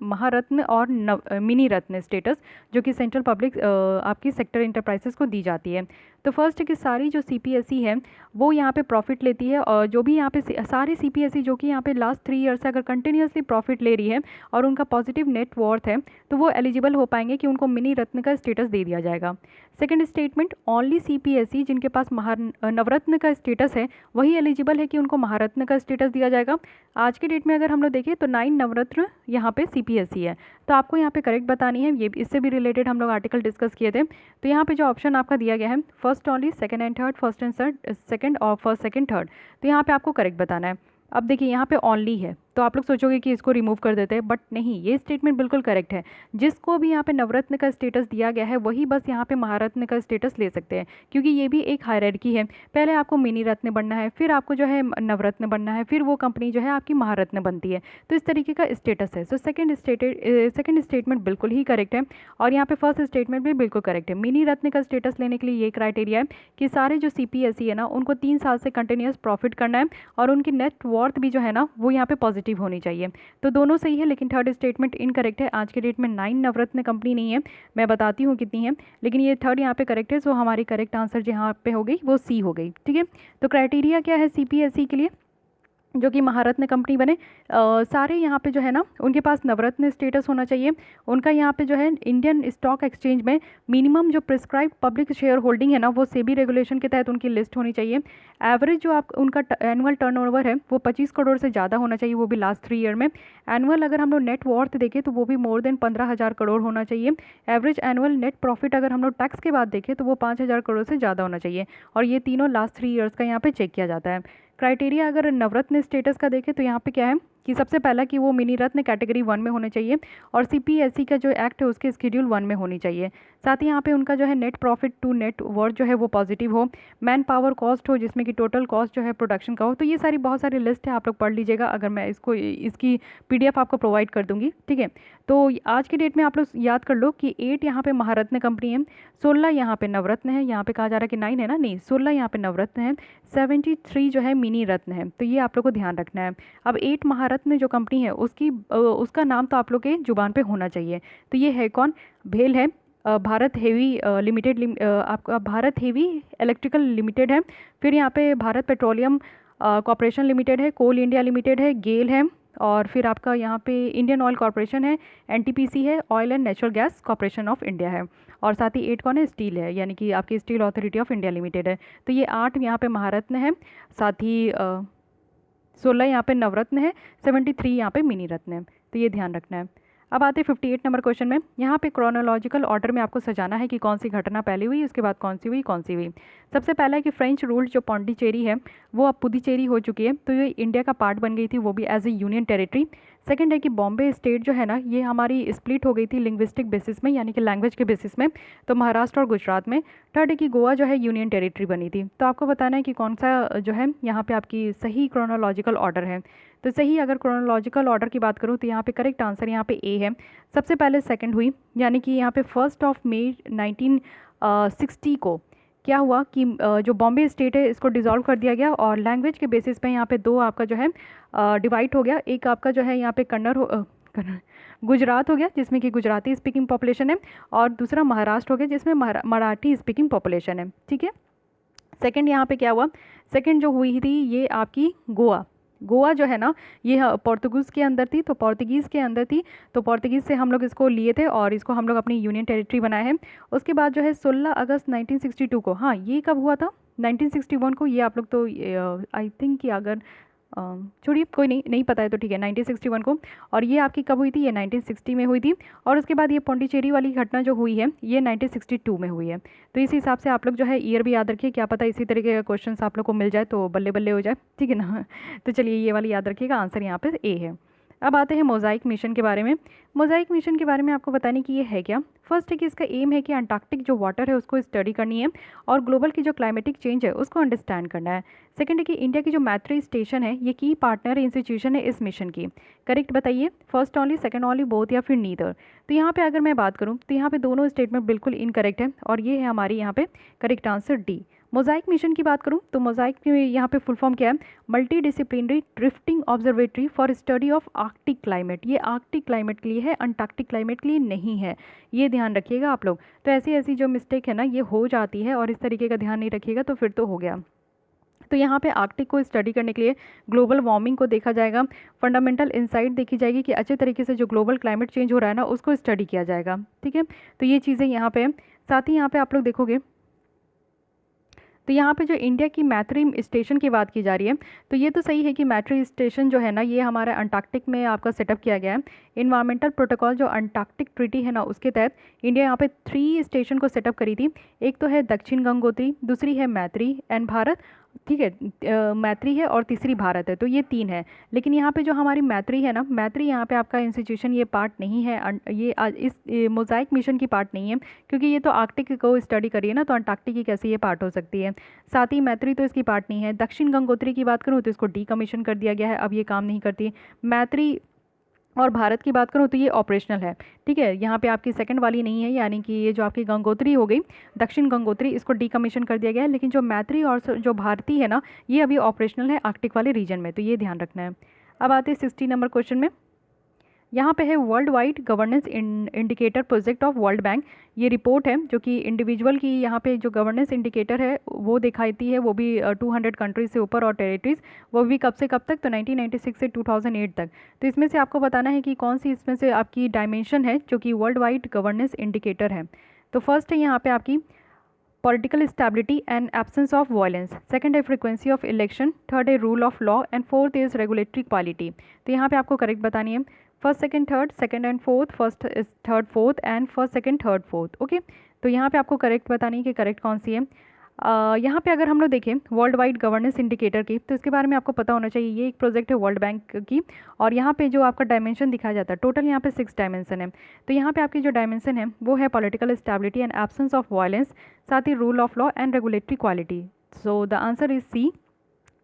महारत्न और मिनी रत्न स्टेटस जो कि सेंट्रल पब्लिक आपकी सेक्टर इंटरप्राइजेस को दी जाती है। तो फर्स्ट है कि सारी जो सीपीएसई है वो यहाँ पे प्रॉफिट लेती है, और जो भी यहाँ पे सारी सीपीएसई जो कि यहाँ पे लास्ट 3 ईयर से अगर कंटिन्यूसली प्रॉफिट ले रही है और उनका पॉजिटिव नेट वॉर्थ है तो वो एलिजिबल हो पाएंगे कि उनको मिनी रत्न का स्टेटस दे दिया जाएगा। सेकंड स्टेटमेंट, ओनली सीपीएसई जिनके पास नवरत्न का स्टेटस है वही एलिजिबल है कि उनको महारत्न का स्टेटस दिया जाएगा। आज के डेट में अगर हम लोग देखें तो 9 नवरत्न यहाँ पे सीपीएसई है, तो आपको यहाँ पे करेक्ट बतानी है। ये इससे भी रिलेटेड हम लोग आर्टिकल डिस्कस किए थे। तो यहाँ पे जो ऑप्शन आपका दिया गया है first only, second and third, first and second और फर्स्ट सेकंड थर्ड, तो यहाँ पे आपको करेक्ट बताना है। अब देखिए यहाँ पे ओनली है तो आप लोग सोचोगे कि इसको रिमूव कर देते हैं, बट नहीं, ये स्टेटमेंट बिल्कुल करेक्ट है। जिसको भी यहाँ पे नवरत्न का स्टेटस दिया गया है वही बस यहाँ पे महारत्न का स्टेटस ले सकते हैं, क्योंकि ये भी एक हायरार्की है। पहले आपको मिनी रत्न बनना है, फिर आपको जो है नवरत्न बनना है, फिर वो कंपनी जो है आपकी महारत्न बनती है, तो इस तरीके का स्टेटस है। सो सेकंड स्टेटमेंट बिल्कुल ही करेक्ट है और यहाँ पे फर्स्ट स्टेटमेंट भी बिल्कुल करेक्ट है। मिनी रत्न का स्टेटस लेने के लिए ये क्राइटेरिया है कि सारे जो सीपीएसई है ना उनको 3 साल से कंटिन्यूस प्रॉफिट करना है और उनकी नेट वॉर्थ भी जो है ना वो यहाँ पे पॉजिटिव होनी चाहिए। तो दोनों सही है, लेकिन थर्ड स्टेटमेंट इनकरेक्ट है। आज के डेट में 9 नवरत्न कंपनी नहीं है, मैं बताती हूँ कितनी है, लेकिन ये थर्ड यहाँ पे करेक्ट है। सो हमारी करेक्ट आंसर जहाँ पे हो गई वो सी हो गई। ठीक है, तो क्राइटेरिया क्या है सीपीएसई के लिए जो कि महारत्न कंपनी बने, सारे यहाँ पे जो है ना उनके पास नवरत्न स्टेटस होना चाहिए। उनका यहाँ पे जो है इंडियन स्टॉक एक्सचेंज में मिनिमम जो प्रिस्क्राइब पब्लिक शेयर होल्डिंग है ना वो सेबी रेगुलेशन के तहत उनकी लिस्ट होनी चाहिए। एवरेज जो आप उनका एनुअल टर्नओवर है वो 25 करोड़ से ज़्यादा होना चाहिए, वो भी लास्ट 3 ईयर में। एनुअल अगर हम लोग नेट वॉर्थ देखें तो वो भी मोर देन 15,000 करोड़ होना चाहिए। एवरेज एनुअल नेट प्रॉफिट अगर हम लोग टैक्स के बाद देखें तो वो 5,000 करोड़ से ज़्यादा होना चाहिए, और ये तीनों लास्ट 3 ईयर्स का यहाँ पे चेक किया जाता है। क्राइटेरिया अगर नवरत्न स्टेटस का देखें तो यहाँ पे क्या है कि सबसे पहला कि वो मिनी रत्न कैटेगरी 1 में होने चाहिए और CPSE का जो एक्ट है उसके स्केड्यूल 1 में होनी चाहिए। साथ ही यहाँ पे उनका जो है net profit to net worth जो है वो पॉजिटिव हो, मैन पावर कॉस्ट हो जिसमें कि टोटल कॉस्ट जो है प्रोडक्शन का हो। तो ये सारी बहुत सारी लिस्ट है, आप लोग पढ़ लीजिएगा, अगर मैं इसकी PDF आपको प्रोवाइड कर दूंगी, ठीक है। तो आज की डेट में आप लोग याद कर लो कि 8 यहाँ पे महारत्न कंपनी है, 16 यहाँ पे नवरत्न है, यहाँ पे कहा जा रहा है कि 9 है ना, नहीं 16 यहाँ पे नवरत्न है, 73 जो है मिनी रत्न है। तो ये आप लोग को ध्यान रखना है। अब 8 महारत्न जो कंपनी है उसका नाम तो आप लोग के जुबान पे होना चाहिए। तो ये है कौन? भेल है, भारत हेवी लिमिटेड, आपका भारत हेवी इलेक्ट्रिकल लिमिटेड है, फिर यहाँ पे भारत पेट्रोलियम कॉरपोरेशन लिमिटेड है, कोल इंडिया लिमिटेड है, गेल है, और फिर आपका यहाँ पे इंडियन ऑयल कॉरपोरेशन है, NTPC है, oil and natural gas corporation of India है, और साथ ही 8 कौन है? स्टील है, यानी कि आपकी steel authority of India limited है। तो ये 8 यहाँ पे महारत्न है, साथ ही 16 यहाँ पे नवरत्न है, 73 यहाँ पे मिनी रत्न है। तो ये ध्यान रखना है। अब आते 58 नंबर क्वेश्चन में। यहाँ पे क्रोनोलॉजिकल ऑर्डर में आपको सजाना है कि कौन सी घटना पहले हुई, उसके बाद कौन सी हुई, कौन सी हुई। सबसे पहला है कि फ्रेंच रूल्ड जो पौंडीचेरी है वो अब पुदुचेरी हो चुकी है, तो ये इंडिया का पार्ट बन गई थी, वो भी as a union territory. Second है कि बॉम्बे स्टेट जो है ना ये हमारी स्प्लिट हो गई थी लिंग्विस्टिक बेसिस में, यानी कि लैंग्वेज के बेसिस में, तो महाराष्ट्र और गुजरात में। थर्ड है कि गोवा जो है यूनियन टेरिटरी बनी थी। तो आपको बताना है कि कौन सा जो है यहाँ पे आपकी सही क्रोनोलॉजिकल ऑर्डर है। तो सही अगर क्रोनोलॉजिकल ऑर्डर की बात करूँ तो यहाँ पे करेक्ट आंसर यहाँ पे ए है। सबसे पहले सेकंड हुई, यानी कि यहाँ पे 1 मई 1960 को क्या हुआ कि जो बॉम्बे स्टेट है इसको डिसॉल्व कर दिया गया, और लैंग्वेज के बेसिस पे यहाँ पे दो आपका जो है डिवाइड हो गया। एक आपका जो है यहाँ पे गुजरात हो गया जिसमें कि गुजराती स्पीकिंग पॉपुलेशन है, और दूसरा महाराष्ट्र हो गया जिसमें मराठी स्पीकिंग पॉपुलेशन है, ठीक है। सेकंड यहाँ पे क्या हुआ, सेकंड जो हुई थी ये आपकी गोवा जो है ना ये पोर्तुगीज़ के अंदर थी, तो पोर्तुगीज़ के अंदर थी, तो पोर्तुगीज़ से हम लोग इसको लिए थे और इसको हम लोग अपनी यूनियन टेरिटरी बनाए हैं। उसके बाद जो है 16 अगस्त 1962 को, हाँ ये कब हुआ था? 1961 को। ये आप लोग तो आई थिंक कि अगर छोड़िए कोई नहीं पता है तो ठीक है, 1961 को। और ये आपकी कब हुई थी? ये 1960 में हुई थी। और उसके बाद ये पौंडीचेरी वाली घटना जो हुई है ये 1962 में हुई है। तो इस हिसाब से आप लोग जो है ईयर भी याद रखिए, क्या पता इसी तरीके का क्वेश्चन आप लोग को मिल जाए तो बल्ले बल्ले हो जाए, ठीक है ना। तो चलिए ये वाली याद रखिएगा, आंसर यहाँ पे ए है। अब आते हैं मोज़ाइक मिशन के बारे में। मोज़ाइक मिशन के बारे में आपको बताने की ये है क्या, फर्स्ट है कि इसका एम है कि अंटार्कटिक जो वाटर है उसको स्टडी करनी है और ग्लोबल की जो क्लाइमेटिक चेंज है उसको अंडरस्टैंड करना है। सेकंड है कि इंडिया की जो मैत्री स्टेशन है ये की पार्टनर इंस्टीट्यूशन है इस मिशन की। करेक्ट बताइए, first only, second only, both या फिर नीदर। तो यहाँ पे अगर मैं बात करूँ तो यहाँ पे दोनों स्टेटमेंट बिल्कुल इनकरेक्ट है, और ये है हमारी यहाँ पे correct answer D. Mosaic mission की बात करूँ तो मोज़ाइक में यहाँ पे फुल फॉर्म क्या है, multi disciplinary drifting observatory for study of Arctic climate. ये आर्कटिक क्लाइमेट के लिए है, अंटार्कटिक क्लाइमेट के लिए नहीं है, ये ध्यान रखिएगा आप लोग। तो ऐसी जो मिस्टेक है ना ये हो जाती है, और इस तरीके का ध्यान नहीं रखिएगा तो फिर तो हो गया। तो यहाँ पे आर्कटिक को स्टडी करने के लिए ग्लोबल वार्मिंग को देखा जाएगा, फंडामेंटल इंसाइट देखी जाएगी कि अच्छे तरीके से जो ग्लोबल क्लाइमेट चेंज हो रहा है ना उसको स्टडी किया जाएगा, ठीक है। तो ये चीज़ें यहाँ पे, साथ ही यहाँ पे आप लोग देखोगे तो यहाँ पे जो इंडिया की मैत्री स्टेशन की बात की जा रही है, तो ये तो सही है कि मैत्री स्टेशन जो है ना ये हमारे अंटार्कटिक में आपका सेटअप किया गया है। इन्वायरमेंटल प्रोटोकॉल जो अंटार्कटिक ट्रीटी है ना उसके तहत इंडिया यहाँ पे 3 स्टेशन को सेटअप करी थी। एक तो है दक्षिण गंगोत्री, दूसरी है मैत्री एंड भारत, ठीक है, मैत्री है, और तीसरी भारत है। तो ये 3 है। लेकिन यहाँ पे जो हमारी मैत्री है ना, मैत्री यहाँ पे आपका इंस्टीट्यूशन ये पार्ट नहीं है, ये इस मोज़ाइक मिशन की पार्ट नहीं है, क्योंकि ये तो आर्कटिक को स्टडी करिए ना, तो अंटार्कटिक की कैसे ये पार्ट हो सकती है। साथ ही मैत्री तो इसकी पार्ट नहीं है। दक्षिण गंगोत्री की बात करूँ तो इसको डीकमीशन कर दिया गया है, अब ये काम नहीं करती। मैत्री और भारत की बात करूँ तो ये ऑपरेशनल है, ठीक है। यहाँ पे आपकी सेकंड वाली नहीं है, यानी कि ये जो आपकी गंगोत्री हो गई, दक्षिण गंगोत्री, इसको डीकमीशन कर दिया गया है। लेकिन जो मैत्री और जो भारती है ना ये अभी ऑपरेशनल है आर्कटिक वाले रीजन में, तो ये ध्यान रखना है। अब आते हैं 60 नंबर क्वेश्चन में। यहाँ पे है world wide governance indicator project of world bank. ये रिपोर्ट है जो कि इंडिविजुअल की यहाँ पे जो गवर्नेंस इंडिकेटर है वो दिखाती है, वो भी 200 कंट्रीज से ऊपर और टेरिटरीज, वो भी कब से कब तक, तो 1996 से 2008 तक। तो इसमें से आपको बताना है कि कौन सी इसमें से आपकी डायमेंशन है जो कि वर्ल्ड वाइड गवर्नेंस इंडिकेटर है। तो फर्स्ट है यहाँ पे आपकी political stability and absence of violence, second है फ्रीक्वेंसी ऑफ इलेक्शन, थर्ड है rule of law, and fourth is regulatory quality. तो यहाँ पे आपको करेक्ट बतानी है first second third, second and fourth, first third fourth, and first second third fourth, okay. तो यहाँ पे आपको करेक्ट बतानी है कि करेक्ट कौन सी है। यहाँ पे अगर हम लोग देखें वर्ल्ड वाइड गवर्नेंस इंडिकेटर की, तो इसके बारे में आपको पता होना चाहिए। ये एक प्रोजेक्ट है वर्ल्ड बैंक की, और यहाँ पे जो आपका डायमेंशन दिखाया जाता है, टोटल यहाँ पे 6 डायमेंशन है। तो यहाँ पे आपकी जो डायमेंशन है वो है political stability and absence of violence, साथ ही rule of law and regulatory quality. So the answer is C.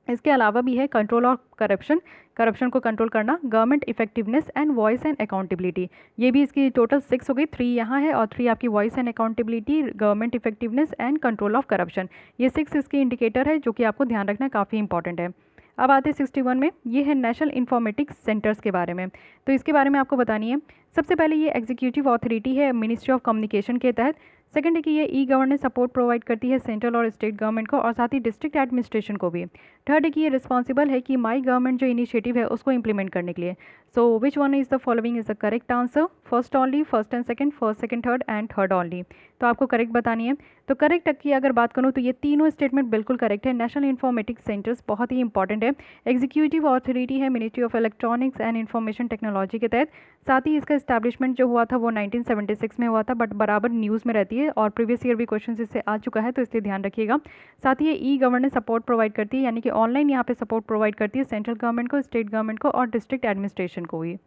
इसके अलावा भी है कंट्रोल ऑफ करप्शन, करप्शन को कंट्रोल करना, government effectiveness and voice and accountability. ये भी इसकी टोटल 6 हो गई, 3 यहाँ है और 3 आपकी voice and accountability, government effectiveness and control of corruption. ये 6 इसके इंडिकेटर है जो कि आपको ध्यान रखना काफ़ी इंपॉर्टेंट है। अब आते हैं 61 में, ये है नेशनल इंफॉर्मेटिक्स सेंटर्स के बारे में। तो इसके बारे में आपको बतानी है। सबसे पहले ये एग्जीक्यूटिव अथॉरिटी है मिनिस्ट्री ऑफ कम्युनिकेशन के तहत। सेकंड है कि ये ई गवर्नेंस सपोर्ट प्रोवाइड करती है सेंट्रल और स्टेट गवर्नमेंट को और साथ ही डिस्ट्रिक्ट एडमिनिस्ट्रेशन को भी। थर्ड है कि ये रिस्पॉन्सिबल है कि माई गवर्नमेंट जो इनिशिएटिव है उसको इंप्लीमेंट करने के लिए। So which one is the following is the correct answer? First only, first and second, first second third and third only. तो आपको करेक्ट बतानी है। तो करेक्ट की अगर बात करूँ तो ये तीनों स्टेटमेंट बिल्कुल करेक्ट है। नेशनल इंफॉर्मेटिक्स सेंटर्स बहुत ही इंपॉर्टेंट है। एग्जीक्यूटिव अथॉरिटी है ministry of electronics and information technology के तहत। साथ ही इसका एस्टैब्लिशमेंट जो हुआ था वो 1976 में हुआ था, बट बराबर न्यूज़ में रहती है और प्रीवियस ईयर भी क्वेश्चन इससे आ चुका है, तो इसलिए ध्यान रखिएगा। साथ ही ये ई गवर्नेंस सपोर्ट प्रोवाइड करती है, यानी कि ऑनलाइन यहाँ पे सपोर्ट प्रोवाइड करती है सेंट्रल गवर्नमेंट को, स्टेट गवर्नमेंट को और डिस्ट्रिक्ट एडमिनिस्ट्रेशन को भी।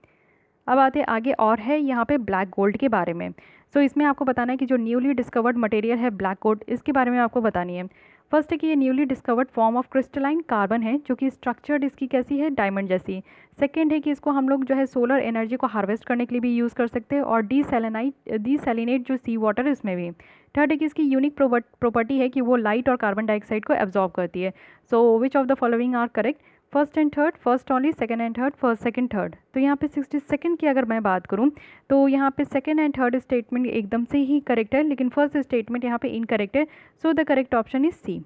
अब आते हैं आगे और है यहाँ पे ब्लैक गोल्ड के बारे में। सो इसमें आपको बताना है कि जो न्यूली डिस्कवर्ड मटेरियल है ब्लैक गोल्ड, इसके बारे में आपको बतानी है। फर्स्ट है कि ये newly discovered form of crystalline carbon है जो कि स्ट्रक्चर्ड इसकी कैसी है, डायमंड जैसी। सेकंड है कि इसको हम लोग जो है सोलर एनर्जी को हार्वेस्ट करने के लिए भी यूज़ कर सकते हैं और डीसैलिनेट जो सी वाटर है उसमें भी। थर्ड है कि इसकी यूनिक प्रॉपर्टी है कि वो लाइट और कार्बन डाइऑक्साइड को एब्जॉर्ब करती है। So which of the following are correct? First and third, first only, second and third, first second third. तो यहाँ पे 62nd की अगर मैं बात करूँ तो यहाँ पे सेकंड एंड थर्ड स्टेटमेंट एकदम से ही करेक्ट है, लेकिन फर्स्ट स्टेटमेंट यहाँ पे इनकरेक्ट है। So the correct option is C.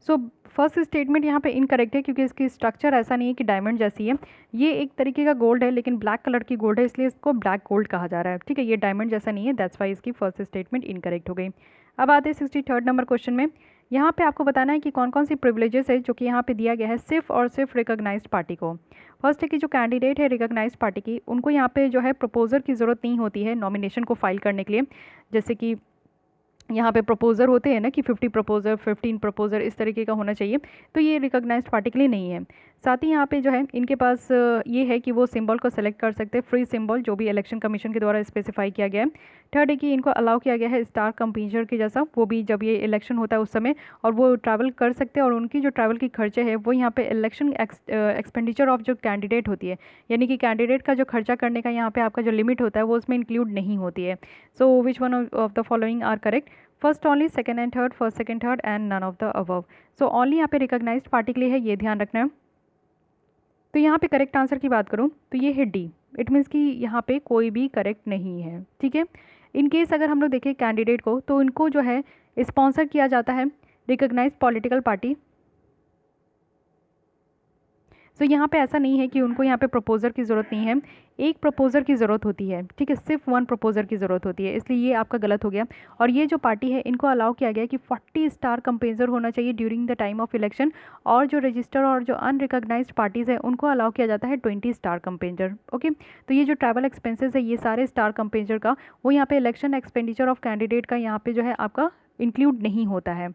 So first statement यहाँ पे इनकरेक्ट है क्योंकि इसकी स्ट्रक्चर ऐसा नहीं है कि डायमंड जैसी है। ये एक तरीके का गोल्ड है लेकिन ब्लैक कलर की गोल्ड है, इसलिए इसको ब्लैक गोल्ड कहा जा रहा है। ठीक है, ये डायमंड जैसा नहीं है, दैट्स वाई इसकी फर्स्ट स्टेटमेंट इनकरेक्ट हो गई। अब आते हैं 63rd नंबर क्वेश्चन में। यहाँ पे आपको बताना है कि कौन कौन सी प्रिविलेजेस है जो कि यहाँ पे दिया गया है सिर्फ और सिर्फ रिकॉग्नाइज्ड पार्टी को। फर्स्ट है कि जो कैंडिडेट है रिकॉग्नाइज्ड पार्टी की, उनको यहाँ पे जो है प्रपोजर की ज़रूरत नहीं होती है नॉमिनेशन को फाइल करने के लिए। जैसे कि यहाँ पे प्रपोजर होते हैं ना कि 50 प्रपोजर, 15 प्रपोजर, इस तरीके का होना चाहिए, तो ये रिकॉग्नाइज्ड पार्टी के लिए नहीं है। साथ ही यहाँ पे जो है इनके पास ये है कि वो सिंबल को सेलेक्ट कर सकते हैं, फ्री सिंबल जो भी इलेक्शन कमीशन के द्वारा स्पेसिफाई किया गया है। थर्ड है कि इनको अलाउ किया गया है स्टार कंपेंजर के जैसा, वो भी जब ये इलेक्शन होता है उस समय, और वो ट्रैवल कर सकते हैं और उनकी जो ट्रैवल की खर्चे है वो यहाँ पे इलेक्शन एक्सपेंडिचर ऑफ जो कैंडिडेट होती है, यानी कि कैंडिडेट का जो खर्चा करने का यहाँ पे आपका जो लिमिट होता है वो उसमें इंक्लूड नहीं होती है। So which one of the following are correct? First only, second and third, first second third and none of the above. So only यहाँ पे रिकॉग्नाइज्ड पार्टी के लिए है, ये ध्यान रखना है। तो यहाँ पे करेक्ट आंसर की बात करूँ तो ये है डी। इट मीन्स कि यहाँ पे कोई भी करेक्ट नहीं है। ठीक है, इन केस अगर हम लोग देखें कैंडिडेट को, तो इनको जो है स्पॉन्सर किया जाता है रिकॉग्नाइज्ड पॉलिटिकल पार्टी। तो यहाँ पे ऐसा नहीं है कि उनको यहाँ पे प्रपोजर की ज़रूरत नहीं है, एक प्रपोजर की ज़रूरत होती है। ठीक है, सिर्फ 1 प्रपोजर की ज़रूरत होती है, इसलिए ये आपका गलत हो गया। और ये जो पार्टी है इनको अलाउ किया गया कि 40 स्टार कंपेंजर होना चाहिए during the time of election, और जो रजिस्टर और जो अनरिकॉग्नाइज्ड पार्टीज़ है उनको अलाउ किया जाता है 20 स्टार कंपेंजर। ओके, तो ये जो ट्रैवल एक्सपेंसेस है ये सारे स्टार कंपेंजर का वो यहाँ पे इलेक्शन एक्सपेंडिचर ऑफ कैंडिडेट का यहाँ पे जो है आपका इंक्लूड नहीं होता है।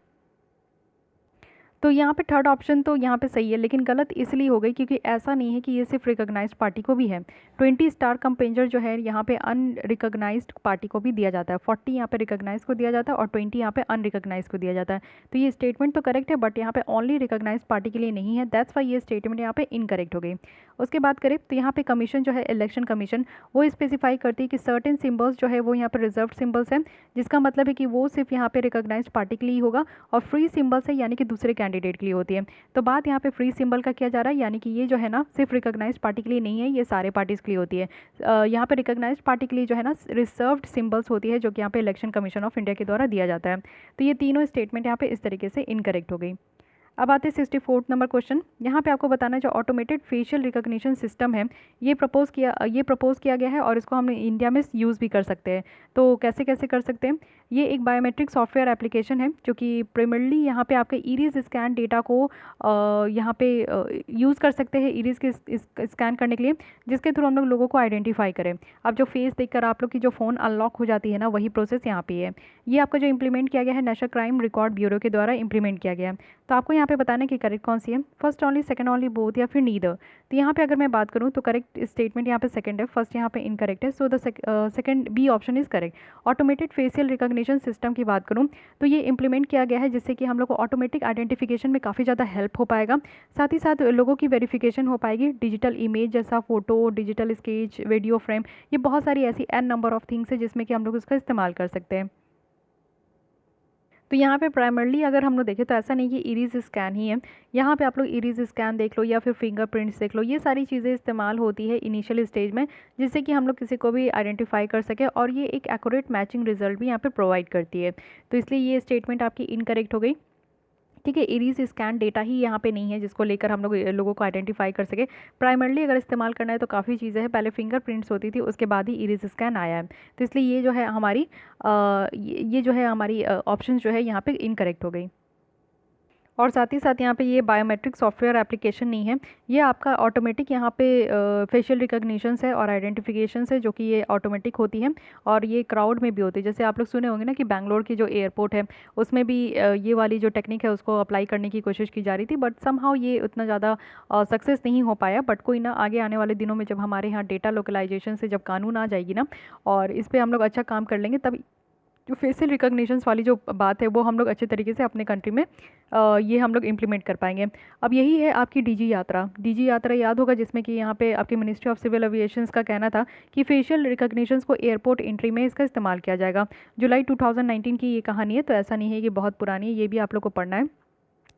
तो यहाँ पे थर्ड ऑप्शन तो यहाँ पे सही है, लेकिन गलत इसलिए हो गई क्योंकि ऐसा नहीं है कि ये सिर्फ रिकॉग्नाइज्ड पार्टी को भी है। 20 स्टार कंपेंजर जो है यहाँ पे अनरिकॉग्नाइज्ड पार्टी को भी दिया जाता है। 40 यहाँ पे रिकॉग्नाइज को दिया जाता है और 20 यहाँ पे अनरिकॉग्नाइज को दिया जाता है। तो ये स्टेटमेंट तो करेक्ट है, बट यहाँ पे ओनली रिकॉग्नाइज्ड पार्टी के लिए नहीं है, दैट्स वाई ये स्टेटमेंट यहाँ पे इनकरेक्ट हो गई। उसके बाद करें तो यहाँ पे कमीशन जो है इलेक्शन कमीशन वो स्पेसिफाई करती है कि सर्टेन सिम्बल्स जो है वो यहाँ पे रिजर्व सिम्बल्स हैं, जिसका मतलब है कि वो सिर्फ यहाँ पे रिकॉग्नाइज्ड पार्टी के लिए होगा, और फ्री सिम्बल्स है यानी कि दूसरे कैंडिडेट के लिए होती है। तो बात यहाँ पे फ्री सिंबल का किया जा रहा है, यानी कि ये जो है ना सिर्फ रिकॉग्नाइज्ड पार्टी के लिए नहीं है, ये सारे पार्टीज़ के लिए होती है। यहाँ पे रिकॉग्नाइज्ड पार्टी के लिए जो है ना रिजर्व्ड सिंबल्स होती है, जो कि यहाँ पे इलेक्शन कमीशन ऑफ इंडिया के द्वारा दिया जाता है। तो ये तीनों स्टेटमेंट यहाँ पे इस तरीके से इनकरेक्ट हो गई। अब आते हैं 64 नंबर क्वेश्चन। यहाँ पे आपको बताना है जो ऑटोमेटेड फेशियल रिकॉग्निशन सिस्टम है ये प्रपोज किया गया है और इसको हम इंडिया में यूज़ भी कर सकते हैं। तो कैसे कैसे कर सकते हैं? ये एक बायोमेट्रिक सॉफ्टवेयर एप्लीकेशन है जो कि प्राइमरली यहाँ पे आपके इरिस स्कैन डेटा को यहाँ पे यूज़ कर सकते हैं इरिस के स्कैन करने के लिए, जिसके थ्रू हम लोग लोगों को आइडेंटिफाई करें। अब जो फेस देखकर आप लोग की जो फ़ोन अनलॉक हो जाती है ना, वही प्रोसेस यहाँ पे है। ये आपका जो इम्प्लीमेंट किया गया है नेशनल क्राइम रिकॉर्ड ब्यूरो के द्वारा इम्प्लीमेंट किया गया है। तो आपको यहाँ पे बताना है कि करेक्ट कौन सी है, first only, second only, both या फिर नीदर। तो यहाँ पे अगर मैं बात करूँ तो करेक्ट स्टेटमेंट यहाँ पे सेकंड है, फर्स्ट यहाँ पे इनकरेक्ट है। So the second B option is correct. Automated facial recognition system की बात करूँ तो ये इंप्लीमेंट किया गया है जिससे कि हम लोग को ऑटोमेटिक आइडेंटिफिकेशन में काफ़ी ज़्यादा हेल्प हो पाएगा। साथ ही साथ लोगों की वेरिफिकेशन हो पाएगी, डिजिटल इमेज जैसा photo, digital sketch, video frame, ये बहुत सारी ऐसी एन नंबर ऑफ थिंग्स है जिसमें कि हम लोग उसका इस्तेमाल कर सकते हैं। तो यहाँ पे प्राइमरली अगर हम लोग देखें तो ऐसा नहीं कि इरीज स्कैन ही है, यहाँ पे आप लोग इरीज स्कैन देख लो या फिर फिंगरप्रिंट्स देख लो, ये सारी चीज़ें इस्तेमाल होती है इनिशियल स्टेज में जिससे कि हम लोग किसी को भी आइडेंटिफाई कर सके और ये एक एक्यूरेट मैचिंग रिजल्ट भी यहाँ पे प्रोवाइड करती है। तो इसलिए ये स्टेटमेंट आपकी इनकरेक्ट हो गई। ठीक है, इरीज स्कैन डेटा ही यहाँ पे नहीं है जिसको लेकर हम लोग लोगों को आइडेंटिफाई कर सके। प्राइमरली अगर इस्तेमाल करना है तो काफ़ी चीज़ें हैं, पहले फिंगरप्रिंट्स होती थी उसके बाद ही इरीज स्कैन आया है। तो इसलिए ये जो है हमारी ये जो है हमारी ऑप्शन जो है यहाँ पे इनकरेक्ट हो गई। और साथ ही साथ यहाँ पे ये बायोमेट्रिक सॉफ्टवेयर एप्लीकेशन नहीं है, ये आपका ऑटोमेटिक यहाँ पे फेशियल रिकॉग्निशंस है और आइडेंटिफिकेशंस है जो कि ये ऑटोमेटिक होती है और ये क्राउड में भी होती है। जैसे आप लोग सुने होंगे ना कि बैंगलोर की जो एयरपोर्ट है उसमें भी ये वाली जो टेक्निक है उसको अप्लाई करने की कोशिश की जा रही थी, बट समहाउ ये उतना ज़्यादा सक्सेस नहीं हो पाया। बट कोई ना, आगे आने वाले दिनों में जब हमारे यहाँ डेटा लोकलाइजेशन से जब कानून आ जाएगी ना और इस पर हम लोग अच्छा काम कर लेंगे, तब जो फेशियल रिकॉग्निशंस वाली जो बात है वो हम लोग अच्छे तरीके से अपने कंट्री में ये हम लोग इम्प्लीमेंट कर पाएंगे। अब यही है आपकी डीजी यात्रा याद होगा जिसमें कि यहाँ पे आपकी मिनिस्ट्री ऑफ सिविल एविएशन का कहना था कि फेशियल रिकॉग्निशंस को एयरपोर्ट एंट्री में इसका इस्तेमाल किया जाएगा। जुलाई 2019 की ये कहानी है, तो ऐसा नहीं है कि बहुत पुरानी है, ये भी आप लोग को पढ़ना है।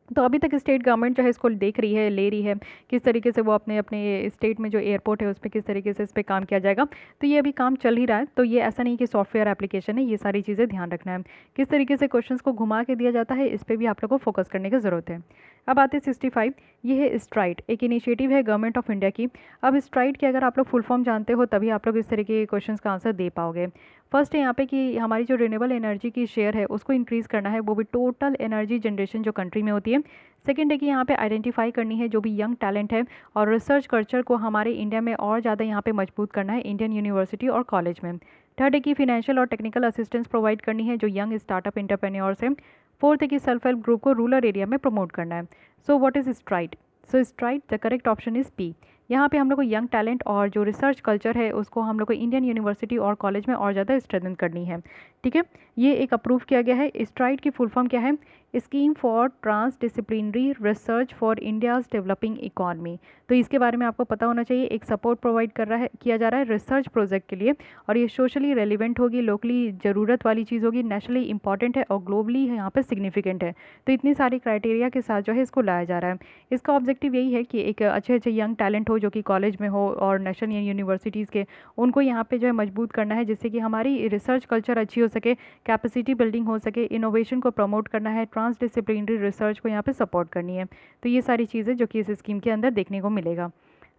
तो अभी तक स्टेट गवर्नमेंट जो है इसको देख रही है, ले रही है किस तरीके से वो अपने अपने स्टेट में जो एयरपोर्ट है उस पर किस तरीके से इस पर काम किया जाएगा। तो ये अभी काम चल ही रहा है, तो ये ऐसा नहीं कि सॉफ्टवेयर एप्लीकेशन है, ये सारी चीज़ें ध्यान रखना है। किस तरीके से क्वेश्चंस को घुमा के दिया जाता है इस पर भी आप लोग को फोकस करने की ज़रूरत है। अब आते हैं 65, ये है स्ट्राइड, एक इनिशिएटिव है गवर्नमेंट ऑफ इंडिया की। अब स्ट्राइड की अगर आप लोग फुल फॉर्म जानते हो तभी आप लोग इस तरीके के क्वेश्चन का आंसर दे पाओगे। फर्स्ट है यहाँ पे कि हमारी जो रिन्यूएबल एनर्जी की शेयर है उसको इंक्रीज़ करना है, वो भी टोटल एनर्जी जनरेशन जो कंट्री में होती है। सेकेंड है कि यहाँ पे आइडेंटिफाई करनी है जो भी यंग टैलेंट है और रिसर्च कल्चर को हमारे इंडिया में और ज़्यादा यहाँ पे मजबूत करना है इंडियन यूनिवर्सिटी और कॉलेज में। थर्ड है कि फिनेंशियल और टेक्निकल असिस्टेंस प्रोवाइड करनी है जो यंग स्टार्टअप एंटरप्रेन्योर्स है। फोर्थ है कि सेल्फ हेल्प ग्रुप को रूरल एरिया में प्रमोट करना है। So what is STRIDE? So STRIDE the correct option is P. यहाँ पे हम लोग को यंग टैलेंट और जो रिसर्च कल्चर है उसको हम लोग को इंडियन यूनिवर्सिटी और कॉलेज में और ज़्यादा स्ट्रेंथन करनी है। ठीक है, ये एक अप्रूव किया गया है। स्ट्राइड की फुल फॉर्म क्या है? Scheme for trans disciplinary research for India's developing economy. तो इसके बारे में आपको पता होना चाहिए। एक सपोर्ट प्रोवाइड किया जा रहा है रिसर्च प्रोजेक्ट के लिए और ये सोशली रेलिवेंट होगी, लोकली ज़रूरत वाली चीज़ होगी, नेशनली इंपॉर्टेंट है और ग्लोबली यहाँ पे सिग्निफिकेंट है। तो इतनी सारी क्राइटेरिया के साथ जो है इसको लाया जा रहा है। इसका ऑब्जेक्टिव यही है कि एक अच्छे अच्छे यंग टैलेंट हो जो कि कॉलेज में हो और नेशनल या यूनिवर्सिटीज़ के, उनको यहाँ पे जो है मजबूत करना है जिससे कि हमारी रिसर्च कल्चर अच्छी हो सके, कैपेसिटी बिल्डिंग हो सके, इनोवेशन को प्रमोट करना है, ट्रांस डिसिप्लिनरी रिसर्च को यहाँ पे सपोर्ट करनी है। तो ये सारी चीज़ें जो कि इस स्कीम के अंदर देखने को मिलेगा।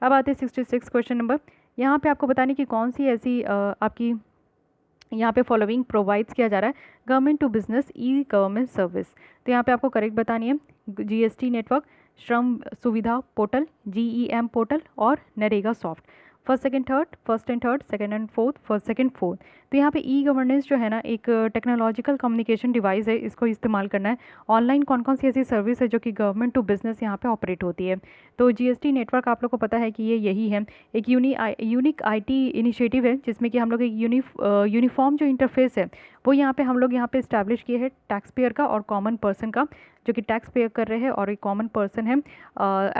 अब आते हैं 66 क्वेश्चन नंबर। यहाँ पे आपको बताने की कौन सी ऐसी आपकी यहाँ पे फॉलोइंग प्रोवाइड्स किया जा रहा है government to business e government service. तो यहाँ पे आपको करेक्ट बतानी है जीएसटी नेटवर्क, श्रम सुविधा पोर्टल, जीईएम पोर्टल और NREGA soft. First and third, second and fourth, first second fourth. तो यहाँ पे ई गवर्नेंस जो है ना एक टेक्नोलॉजिकल कम्युनिकेशन डिवाइस है, इसको इस्तेमाल करना है। ऑनलाइन कौन कौन सी ऐसी सर्विस है जो कि गवर्नमेंट टू बिजनेस यहाँ पे ऑपरेट होती है? तो जीएसटी नेटवर्क आप लोग को पता है कि ये यही है, एक यूनिक आईटी इनिशिएटिव है जिसमें कि हम लोग एक यूनिफॉर्म जो इंटरफेस है वो यहाँ पे हम लोग यहाँ पे इस्टेब्लिश किए हैं टैक्स पेयर का और कॉमन पर्सन का, जो कि टैक्स पे कर रहे हैं और एक कॉमन पर्सन है।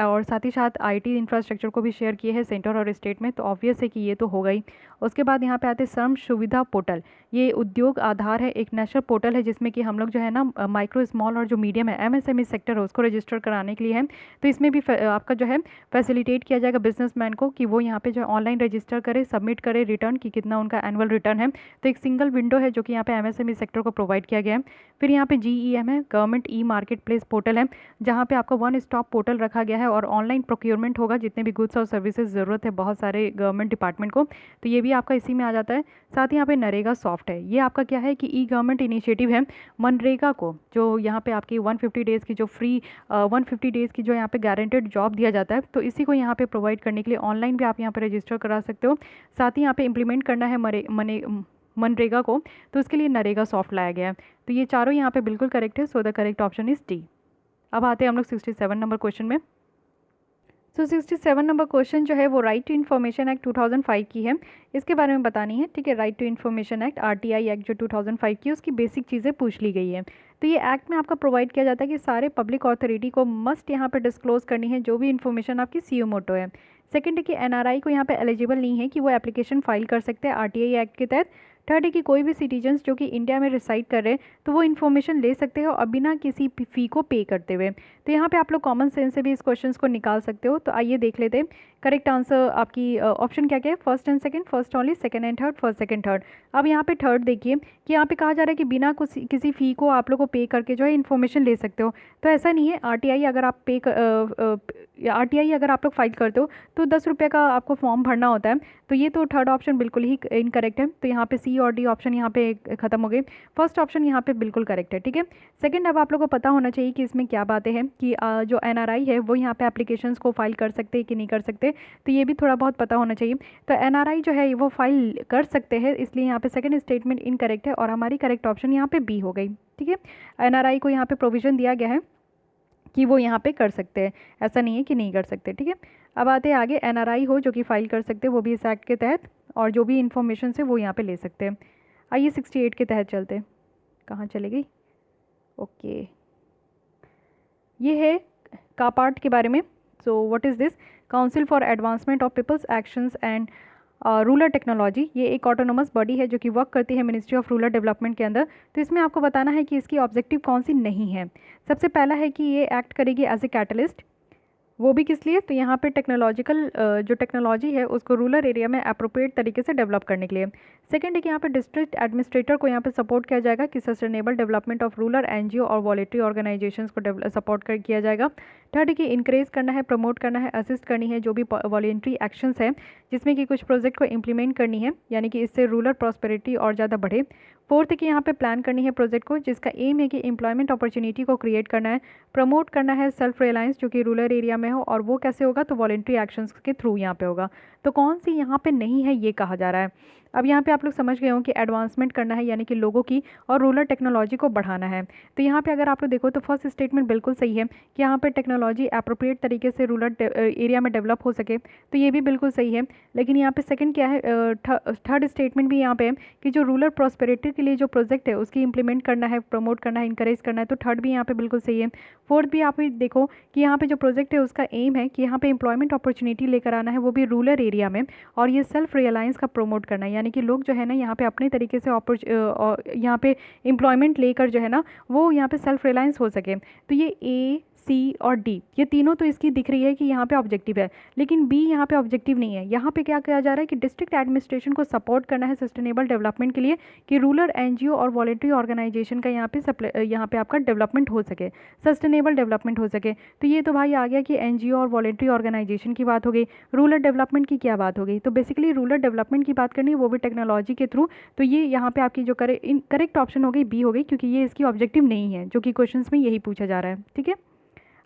और साथ ही साथ आईटी इंफ्रास्ट्रक्चर को भी शेयर किए हैं सेंटर और स्टेट में, तो ऑब्वियस है कि ये तो हो गई। उसके बाद यहाँ पे आते हैं श्रम सुविधा मनरेगा पोर्टल, ये उद्योग आधार है, एक नेशनल पोर्टल है जिसमें कि हम लोग जो है ना माइक्रो स्मॉल और जो मीडियम है एमएसएमई सेक्टर है उसको रजिस्टर कराने के लिए है। तो इसमें भी आपका जो है फैसिलिटेट किया जाएगा बिजनेसमैन को कि वो यहाँ पे जो ऑनलाइन रजिस्टर करे, सबमिट करे रिटर्न कि कितना उनका एनुअल रिटर्न है। तो एक सिंगल विंडो है जो कि यहाँ पे एमएसएमई सेक्टर को प्रोवाइड किया गया है। फिर यहाँ पे GEM है, government e market place portal है, जहाँ पे आपका वन स्टॉप पोर्टल रखा गया है और ऑनलाइन प्रोक्योरमेंट होगा जितने भी गुड्स और सर्विसेज ज़रूरत है बहुत सारे गवर्नमेंट डिपार्टमेंट को, तो ये भी आपका इसी में आ जाता है। साथ ही यहाँ पे नरेगा सॉफ्ट है, ये आपका क्या है कि ई गवर्नमेंट इनिशिएटिव है। मनरेगा को जो यहाँ पे आपकी 150 डेज़ की जो फ्री 150 डेज़ की जो यहाँ पे गारंटेड जॉब दिया जाता है, तो इसी को यहाँ पे प्रोवाइड करने के लिए ऑनलाइन भी आप यहाँ पे रजिस्टर करा सकते हो। साथ ही यहाँ पे इम्प्लीमेंट करना है मनरेगा को, तो उसके लिए नरेगा सॉफ्ट लाया गया है। तो ये चारों यहाँ पे बिल्कुल करेक्ट है, so the correct option is D. अब आते हैं हम लोग 67 नंबर क्वेश्चन में। 67 नंबर क्वेश्चन जो है वो राइट टू इन्फॉर्मेशन एक्ट 2005 की है, इसके बारे में बतानी है। ठीक है, right to information act RTI act जो 2005 की उसकी बेसिक चीज़ें पूछ ली गई है। तो ये एक्ट में आपका प्रोवाइड किया जाता है कि सारे पब्लिक अथॉरिटी को मस्ट यहाँ पे डिस्क्लोज करनी है जो भी इन्फॉर्मेशन आपकी सीओ मोटो है। सेकंड है कि NRI को यहाँ पे एलिजिबल नहीं है कि वो एप्लीकेशन फाइल कर सकते हैं RTI एक्ट के तहत। थर्ड है कि कोई भी सिटीजन्स जो कि इंडिया में रिसाइड कर रहे हैं तो वो इन्फॉर्मेशन ले सकते हो और बिना किसी फ़ी को पे करते हुए। तो यहाँ पे आप लोग कॉमन सेंस से भी इस क्वेश्चन को निकाल सकते हो। तो आइए देख लेते हैं करेक्ट आंसर आपकी ऑप्शन क्या क्या है, first and second, first only, second and third, first second third. अब यहाँ पे थर्ड देखिए कि यहाँ पे कहा जा रहा है कि बिना किसी फ़ी को आप लोग को पे करके जो है इन्फॉर्मेशन ले सकते हो। तो ऐसा नहीं है, RTI अगर आप RTI अगर आप लोग फाइल करते हो तो 10 रुपये का आपको फॉर्म भरना होता है। तो ये तो थर्ड ऑप्शन बिल्कुल ही इनकरेक्ट है। तो यहाँ पे C और D ऑप्शन यहाँ पे खत्म हो गए, फर्स्ट ऑप्शन यहाँ पे बिल्कुल करेक्ट है। ठीक है, सेकंड अब आप लोगों को पता होना चाहिए कि इसमें क्या बातें हैं कि जो NRI है वो यहाँ पे एप्लीकेशंस को फाइल कर सकते हैं कि नहीं कर सकते, तो ये भी थोड़ा बहुत पता होना चाहिए। तो NRI जो है वो फाइल कर सकते हैं, इसलिए यहाँ पे सेकंड स्टेटमेंट इनकरेक्ट है और हमारी करेक्ट ऑप्शन यहाँ पे B हो गई। ठीक है, NRI को यहाँ पे प्रोविज़न दिया गया है कि वो यहाँ पे कर सकते हैं, ऐसा नहीं है कि नहीं कर सकते। ठीक है, अब आते हैं आगे, NRI हो जो कि फाइल कर सकते हैं वो भी इस एक्ट के तहत और जो भी इन्फॉर्मेशन है वो यहाँ पे ले सकते हैं। आइए 68 के तहत चलते हैं, कहाँ चले गई, ओके ये है का पार्ट के बारे में। So what is this, council for advancement of people's actions and rural technology, ये एक ऑटोनोमस बॉडी है जो कि वर्क करती है मिनिस्ट्री ऑफ रूरल डेवलपमेंट के अंदर। तो इसमें आपको बताना है कि इसकी ऑब्जेक्टिव कौन सी नहीं है। सबसे पहला है कि ये एक्ट करेगी एज ए कैटलिस्ट, वो भी किस लिए, तो यहाँ पे टेक्नोलॉजिकल जो टेक्नोलॉजी है उसको रूरल एरिया में अप्रोप्रिएट तरीके से डेवलप करने के लिए। सेकंड है कि यहाँ पे डिस्ट्रिक्ट एडमिनिस्ट्रेटर को यहाँ पे सपोर्ट किया जाएगा कि sustainable development of rural NGO और वॉलेंट्री ऑर्गेनाइजेशंस को सपोर्ट किया जाएगा। थर्ड है कि इंकरेज करना है, प्रमोट करना है, असिस्ट करनी है जो भी वॉलेंट्री एक्शंस है जिसमें कि कुछ प्रोजेक्ट को इम्प्लीमेंट करनी है यानी कि इससे रूरल प्रॉस्पेरिटी और ज़्यादा बढ़े। फोर्थ है कि यहाँ पे प्लान करनी है प्रोजेक्ट को जिसका एम है कि एम्प्लॉयमेंट अपॉर्चुनिटी को क्रिएट करना है, प्रमोट करना है सेल्फ रिलायंस जो कि रूरल एरिया में हो, और वो कैसे होगा तो वॉलेंट्री एक्शंस के थ्रू यहाँ पे होगा। तो कौन सी यहाँ पे नहीं है ये कहा जा रहा है। अब यहाँ पे आप लोग समझ गए हो कि एडवांसमेंट करना है यानी कि लोगों की और रूरल टेक्नोलॉजी को बढ़ाना है। तो यहाँ पे अगर आप लोग देखो तो फर्स्ट स्टेटमेंट बिल्कुल सही है कि यहाँ पे टेक्नोलॉजी अप्रोप्रिएट तरीके से रूरल एरिया में डेवलप हो सके, तो ये भी बिल्कुल सही है। लेकिन यहाँ पे सेकंड क्या है, थर्ड स्टेटमेंट भी यहाँ पे है कि जो रूरल प्रॉस्पेरिटी के लिए जो प्रोजेक्ट है उसकी इंप्लीमेंट करना है, प्रमोट करना है, इंकरेज करना है, तो थर्ड भी यहाँ पे बिल्कुल सही है। फोर्थ भी आप देखो कि यहाँ पे जो प्रोजेक्ट है उसका एम है कि यहाँ पे एम्प्लॉयमेंट अपॉर्चुनिटी लेकर आना है वो भी रूरल एरिया में, और ये सेल्फ रिलायंस का प्रमोट करना है यानी कि लोग जो है ना यहाँ पे अपने तरीके से यहाँ पे एम्प्लॉयमेंट लेकर जो है ना वो यहाँ पे सेल्फ रिलायंस हो सके। तो ये A, C और D ये तीनों तो इसकी दिख रही है कि यहाँ पे ऑब्जेक्टिव है, लेकिन B यहाँ पे ऑब्जेक्टिव नहीं है। यहाँ पे क्या किया जा रहा है कि डिस्ट्रिक्ट एडमिनिस्ट्रेशन को सपोर्ट करना है सस्टेनेबल डेवलपमेंट के लिए कि रूरल NGO और वॉलेंट्री ऑर्गेनाइजेशन का यहाँ पे आपका डेवलपमेंट हो सके, सस्टेनेबल डेवलपमेंट हो सके। तो ये तो भाई आ गया कि NGO और वॉलेंट्री ऑर्गेनाइजेशन की बात हो गई, रूरल डेवलपमेंट की क्या बात हो गई, तो बेसिकली रूरल डेवलपमेंट की बात करनी है वो भी टेक्नोलॉजी के थ्रू। तो ये यहाँ पे आपकी जो करेक्ट ऑप्शन हो गई B हो गई, क्योंकि ये इसकी ऑब्जेक्टिव नहीं है जो कि क्वेश्चन में यही पूछा जा रहा है। ठीक है,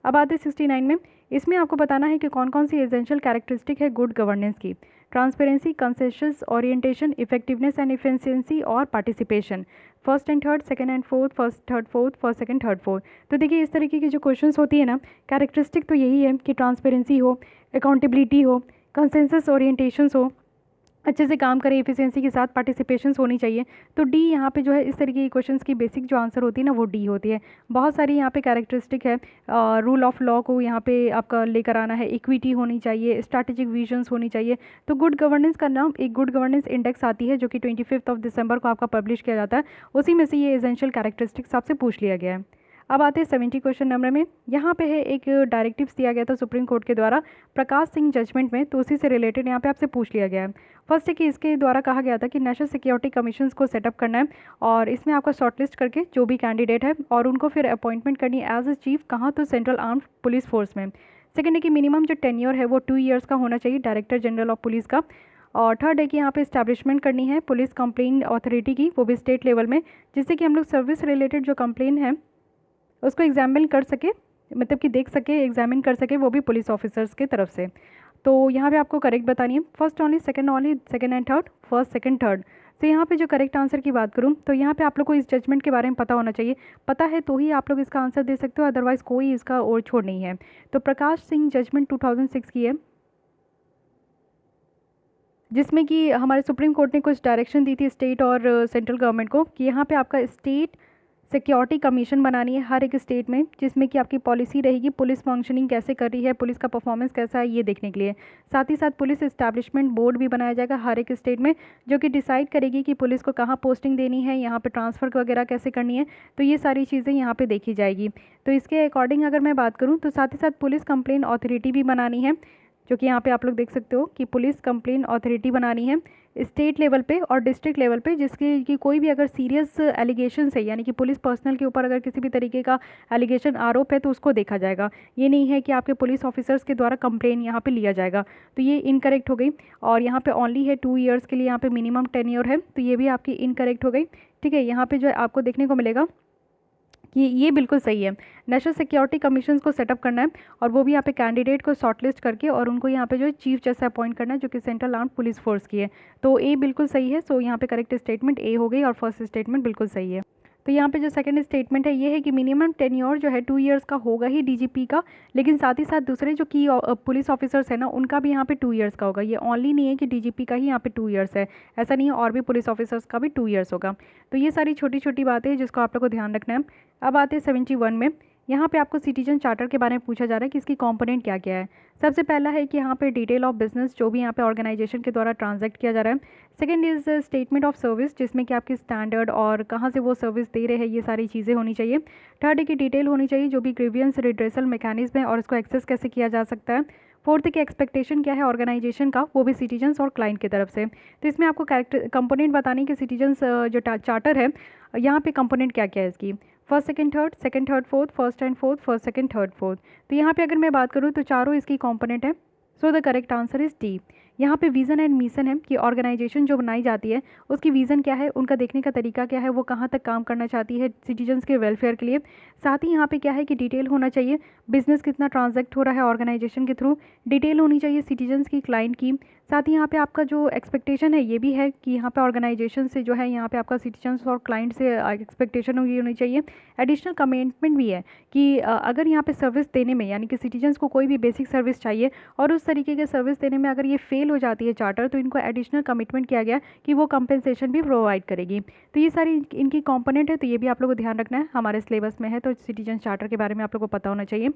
अब आते 69 में, इसमें आपको बताना है कि कौन कौन सी एसेंशियल कैरेक्टरिस्टिक है गुड गवर्नेंस की। Transparency, consensus, orientation, effectiveness and efficiency और participation. First and third, second and fourth, first third fourth, first second third fourth. तो देखिए इस तरीके की जो क्वेश्चंस होती है ना, कैरेक्टरिस्टिक तो यही है कि ट्रांसपेरेंसी हो, अकाउंटेबिलिटी हो, कंसेंसस ओरिएंटेशन हो, अच्छे से काम करें, एफिशिएंसी के साथ पार्टिसिपेशंस होनी चाहिए। तो डी यहाँ पे जो है इस तरीके की क्वेश्चंस की बेसिक जो आंसर होती है ना वो डी होती है। बहुत सारी यहाँ पे कैरेक्टरिस्टिक है, रूल ऑफ लॉ को यहाँ पे आपका लेकर आना है, इक्विटी होनी चाहिए, स्ट्रैटेजिक विजन्स होनी चाहिए। तो गुड गवर्नेंस का नाम एक गुड गवर्नेंस इंडेक्स आती है जो कि 25 दिसंबर को आपका पब्लिश किया जाता है, उसी में से ये एसेंशियल कैरेक्टरिस्टिक्स आपसे पूछ लिया गया है। अब आते हैं 70 क्वेश्चन नंबर में। यहाँ पे है एक डायरेक्टिव्स दिया गया था सुप्रीम कोर्ट के द्वारा प्रकाश सिंह जजमेंट में, तो उसी से रिलेटेड यहाँ पे आपसे पूछ लिया गया है। फर्स्ट है कि इसके द्वारा कहा गया था कि नेशनल सिक्योरिटी कमीशन को सेटअप करना है और इसमें आपका शॉर्टलिस्ट करके जो भी कैंडिडेट है और उनको फिर अपॉइंटमेंट करनी है एज अ चीफ, कहाँ, तो सेंट्रल आर्म्ड पुलिस फोर्स में। सेकेंड है कि मिनिमम जो टेन्योर है वो 2 ईयर्स का होना चाहिए डायरेक्टर जनरल ऑफ पुलिस का। और थर्ड है कि यहाँ पे इस्टेब्लिशमेंट करनी है पुलिस कंप्लेन अथॉरिटी की, वो भी स्टेट लेवल में, जिससे कि हम लोग सर्विस रिलेटेड जो कंप्लेन है उसको एग्जामिन कर सके, मतलब कि देख सके, एग्जामिन कर सके, वो भी पुलिस ऑफिसर्स की तरफ से। तो यहाँ पे आपको करेक्ट बतानी है, first only, second and third, first second third. तो यहाँ पे जो करेक्ट आंसर की बात करूँ तो यहाँ पे आप लोग को इस जजमेंट के बारे में पता होना चाहिए, पता है तो ही आप लोग इसका आंसर दे सकते हो, अदरवाइज़ कोई इसका और छोड़ नहीं है। तो प्रकाश सिंह जजमेंट 2006 की है, जिसमें कि हमारे सुप्रीम कोर्ट ने कुछ डायरेक्शन दी थी स्टेट और सेंट्रल गवर्नमेंट को कि यहाँ पे आपका स्टेट सिक्योरिटी कमीशन बनानी है हर एक स्टेट में, जिसमें कि आपकी पॉलिसी रहेगी पुलिस फंक्शनिंग कैसे कर रही है, पुलिस का परफॉर्मेंस कैसा है, ये देखने के लिए। साथ ही साथ पुलिस इस्टेब्लिशमेंट बोर्ड भी बनाया जाएगा हर एक स्टेट में, जो कि डिसाइड करेगी कि पुलिस को कहाँ पोस्टिंग देनी है, यहाँ पे ट्रांसफ़र वगैरह कैसे करनी है, तो ये सारी चीज़ें यहाँ पे देखी जाएगी। तो इसके अकॉर्डिंग अगर मैं बात करूँ तो साथ ही साथ पुलिस कंप्लेन अथॉरिटी भी बनानी है, जो कि यहाँ पे आप लोग देख सकते हो कि पुलिस कंप्लेन अथॉरिटी बनानी है स्टेट लेवल पे और डिस्ट्रिक्ट लेवल पे, जिसकी कि कोई भी अगर सीरियस एलिगेशन है, यानी कि पुलिस पर्सनल के ऊपर अगर किसी भी तरीके का एलिगेशन आरोप है तो उसको देखा जाएगा। ये नहीं है कि आपके पुलिस ऑफिसर्स के द्वारा कंप्लेन यहाँ पे लिया जाएगा। तो ये इनकरेक्ट हो गई। और यहाँ पे ओनली है 2 ईयर्स के लिए यहाँ पे मिनिमम टेन्योर है, तो ये भी आपकी इनकरेक्ट हो गई। ठीक है, यहाँ पे जो है आपको देखने को मिलेगा कि ये बिल्कुल सही है, नेशनल सिक्योरिटी कमीशन को सेटअप करना है और वो भी यहाँ पे कैंडिडेट को शॉर्टलिस्ट करके और उनको यहाँ पे जो है चीफ जैसे अपॉइंट करना है, जो कि सेंट्रल आर्म्ड पुलिस फोर्स की है। तो ए बिल्कुल सही है। सो यहाँ पे करेक्ट स्टेटमेंट ए हो गई और फर्स्ट स्टेटमेंट बिल्कुल सही है। तो यहाँ पे जो सेकंड स्टेटमेंट है ये है कि मिनिमम टेन्योर जो है 2 ईयर्स का होगा ही डीजीपी का, लेकिन साथ ही साथ दूसरे जो की पुलिस ऑफिसर्स है ना उनका भी यहाँ पे 2 ईयर्स का होगा। ये ओनली नहीं है कि डीजीपी का ही यहाँ पे 2 ईयर्स है, ऐसा नहीं है, और भी पुलिस ऑफिसर्स का भी 2 ईयर्स होगा। तो ये सारी छोटी छोटी बातें हैं जिसको आप लोग को ध्यान रखना है। अब आते हैं 71 में। यहाँ पे आपको सिटीजन चार्टर के बारे में पूछा जा रहा है कि इसकी कंपोनेंट क्या क्या है। सबसे पहला है कि यहाँ पे डिटेल ऑफ बिजनेस जो भी यहाँ पे ऑर्गेनाइजेशन के द्वारा ट्रांजैक्ट किया जा रहा है। Second is statement of service, जिसमें कि आपकी स्टैंडर्ड और कहाँ से वो सर्विस दे रहे हैं ये सारी चीज़ें होनी चाहिए। थर्ड है कि डिटेल होनी चाहिए जो भी ग्रीवियंस रिड्रेसल मैकेनिज्म है और इसको एक्सेस कैसे किया जा सकता है। फोर्थ की एक्सपेक्टेशन क्या है ऑर्गेनाइजेशन का, वो भी सिटीजन्स और क्लाइंट की तरफ से। तो इसमें आपको कैरेक्टर कंपोनेंट बताने कि सिटीजन्स जो चार्टर है यहाँ पे कंपोनेंट क्या क्या है इसकी, first second third fourth, first and fourth, first second third fourth. तो यहाँ पे अगर मैं बात करूँ तो चारों इसकी कंपोनेंट है। So the correct answer is D. यहाँ पे विज़न एंड मिशन है कि ऑर्गेनाइजेशन जो बनाई जाती है उसकी विज़न क्या है, उनका देखने का तरीका क्या है, वो कहाँ तक काम करना चाहती है सिटीजन्स के वेलफेयर के लिए। साथ ही यहाँ पे क्या है कि डिटेल होना चाहिए बिजनेस कितना ट्रांजैक्ट हो रहा है ऑर्गेनाइजेशन के थ्रू, डिटेल होनी चाहिए सिटीजन्स की, क्लाइंट की। साथ ही यहाँ पे आपका जो एक्सपेक्टेशन है ये भी है कि यहाँ पे ऑर्गेनाइजेशन से जो है यहाँ पे आपका सिटीजन्स और क्लाइंट से एक्सपेक्टेशन होनी चाहिए। एडिशनल कमिटमेंट भी है कि अगर यहाँ पे सर्विस देने में, यानी कि सिटीजन्स को कोई भी बेसिक सर्विस चाहिए और उस तरीके के सर्विस देने में अगर ये फेल हो जाती है चार्टर, तो इनको एडिशनल कमिटमेंट किया गया कि वो कंपेंसेशन भी प्रोवाइड करेगी। तो ये सारी इनकी कंपोनेंट है, तो ये भी आप लोगों को ध्यान रखना है, हमारे सिलेबस में है, तो सिटीजन चार्टर के बारे में आप लोगों को पता होना चाहिए।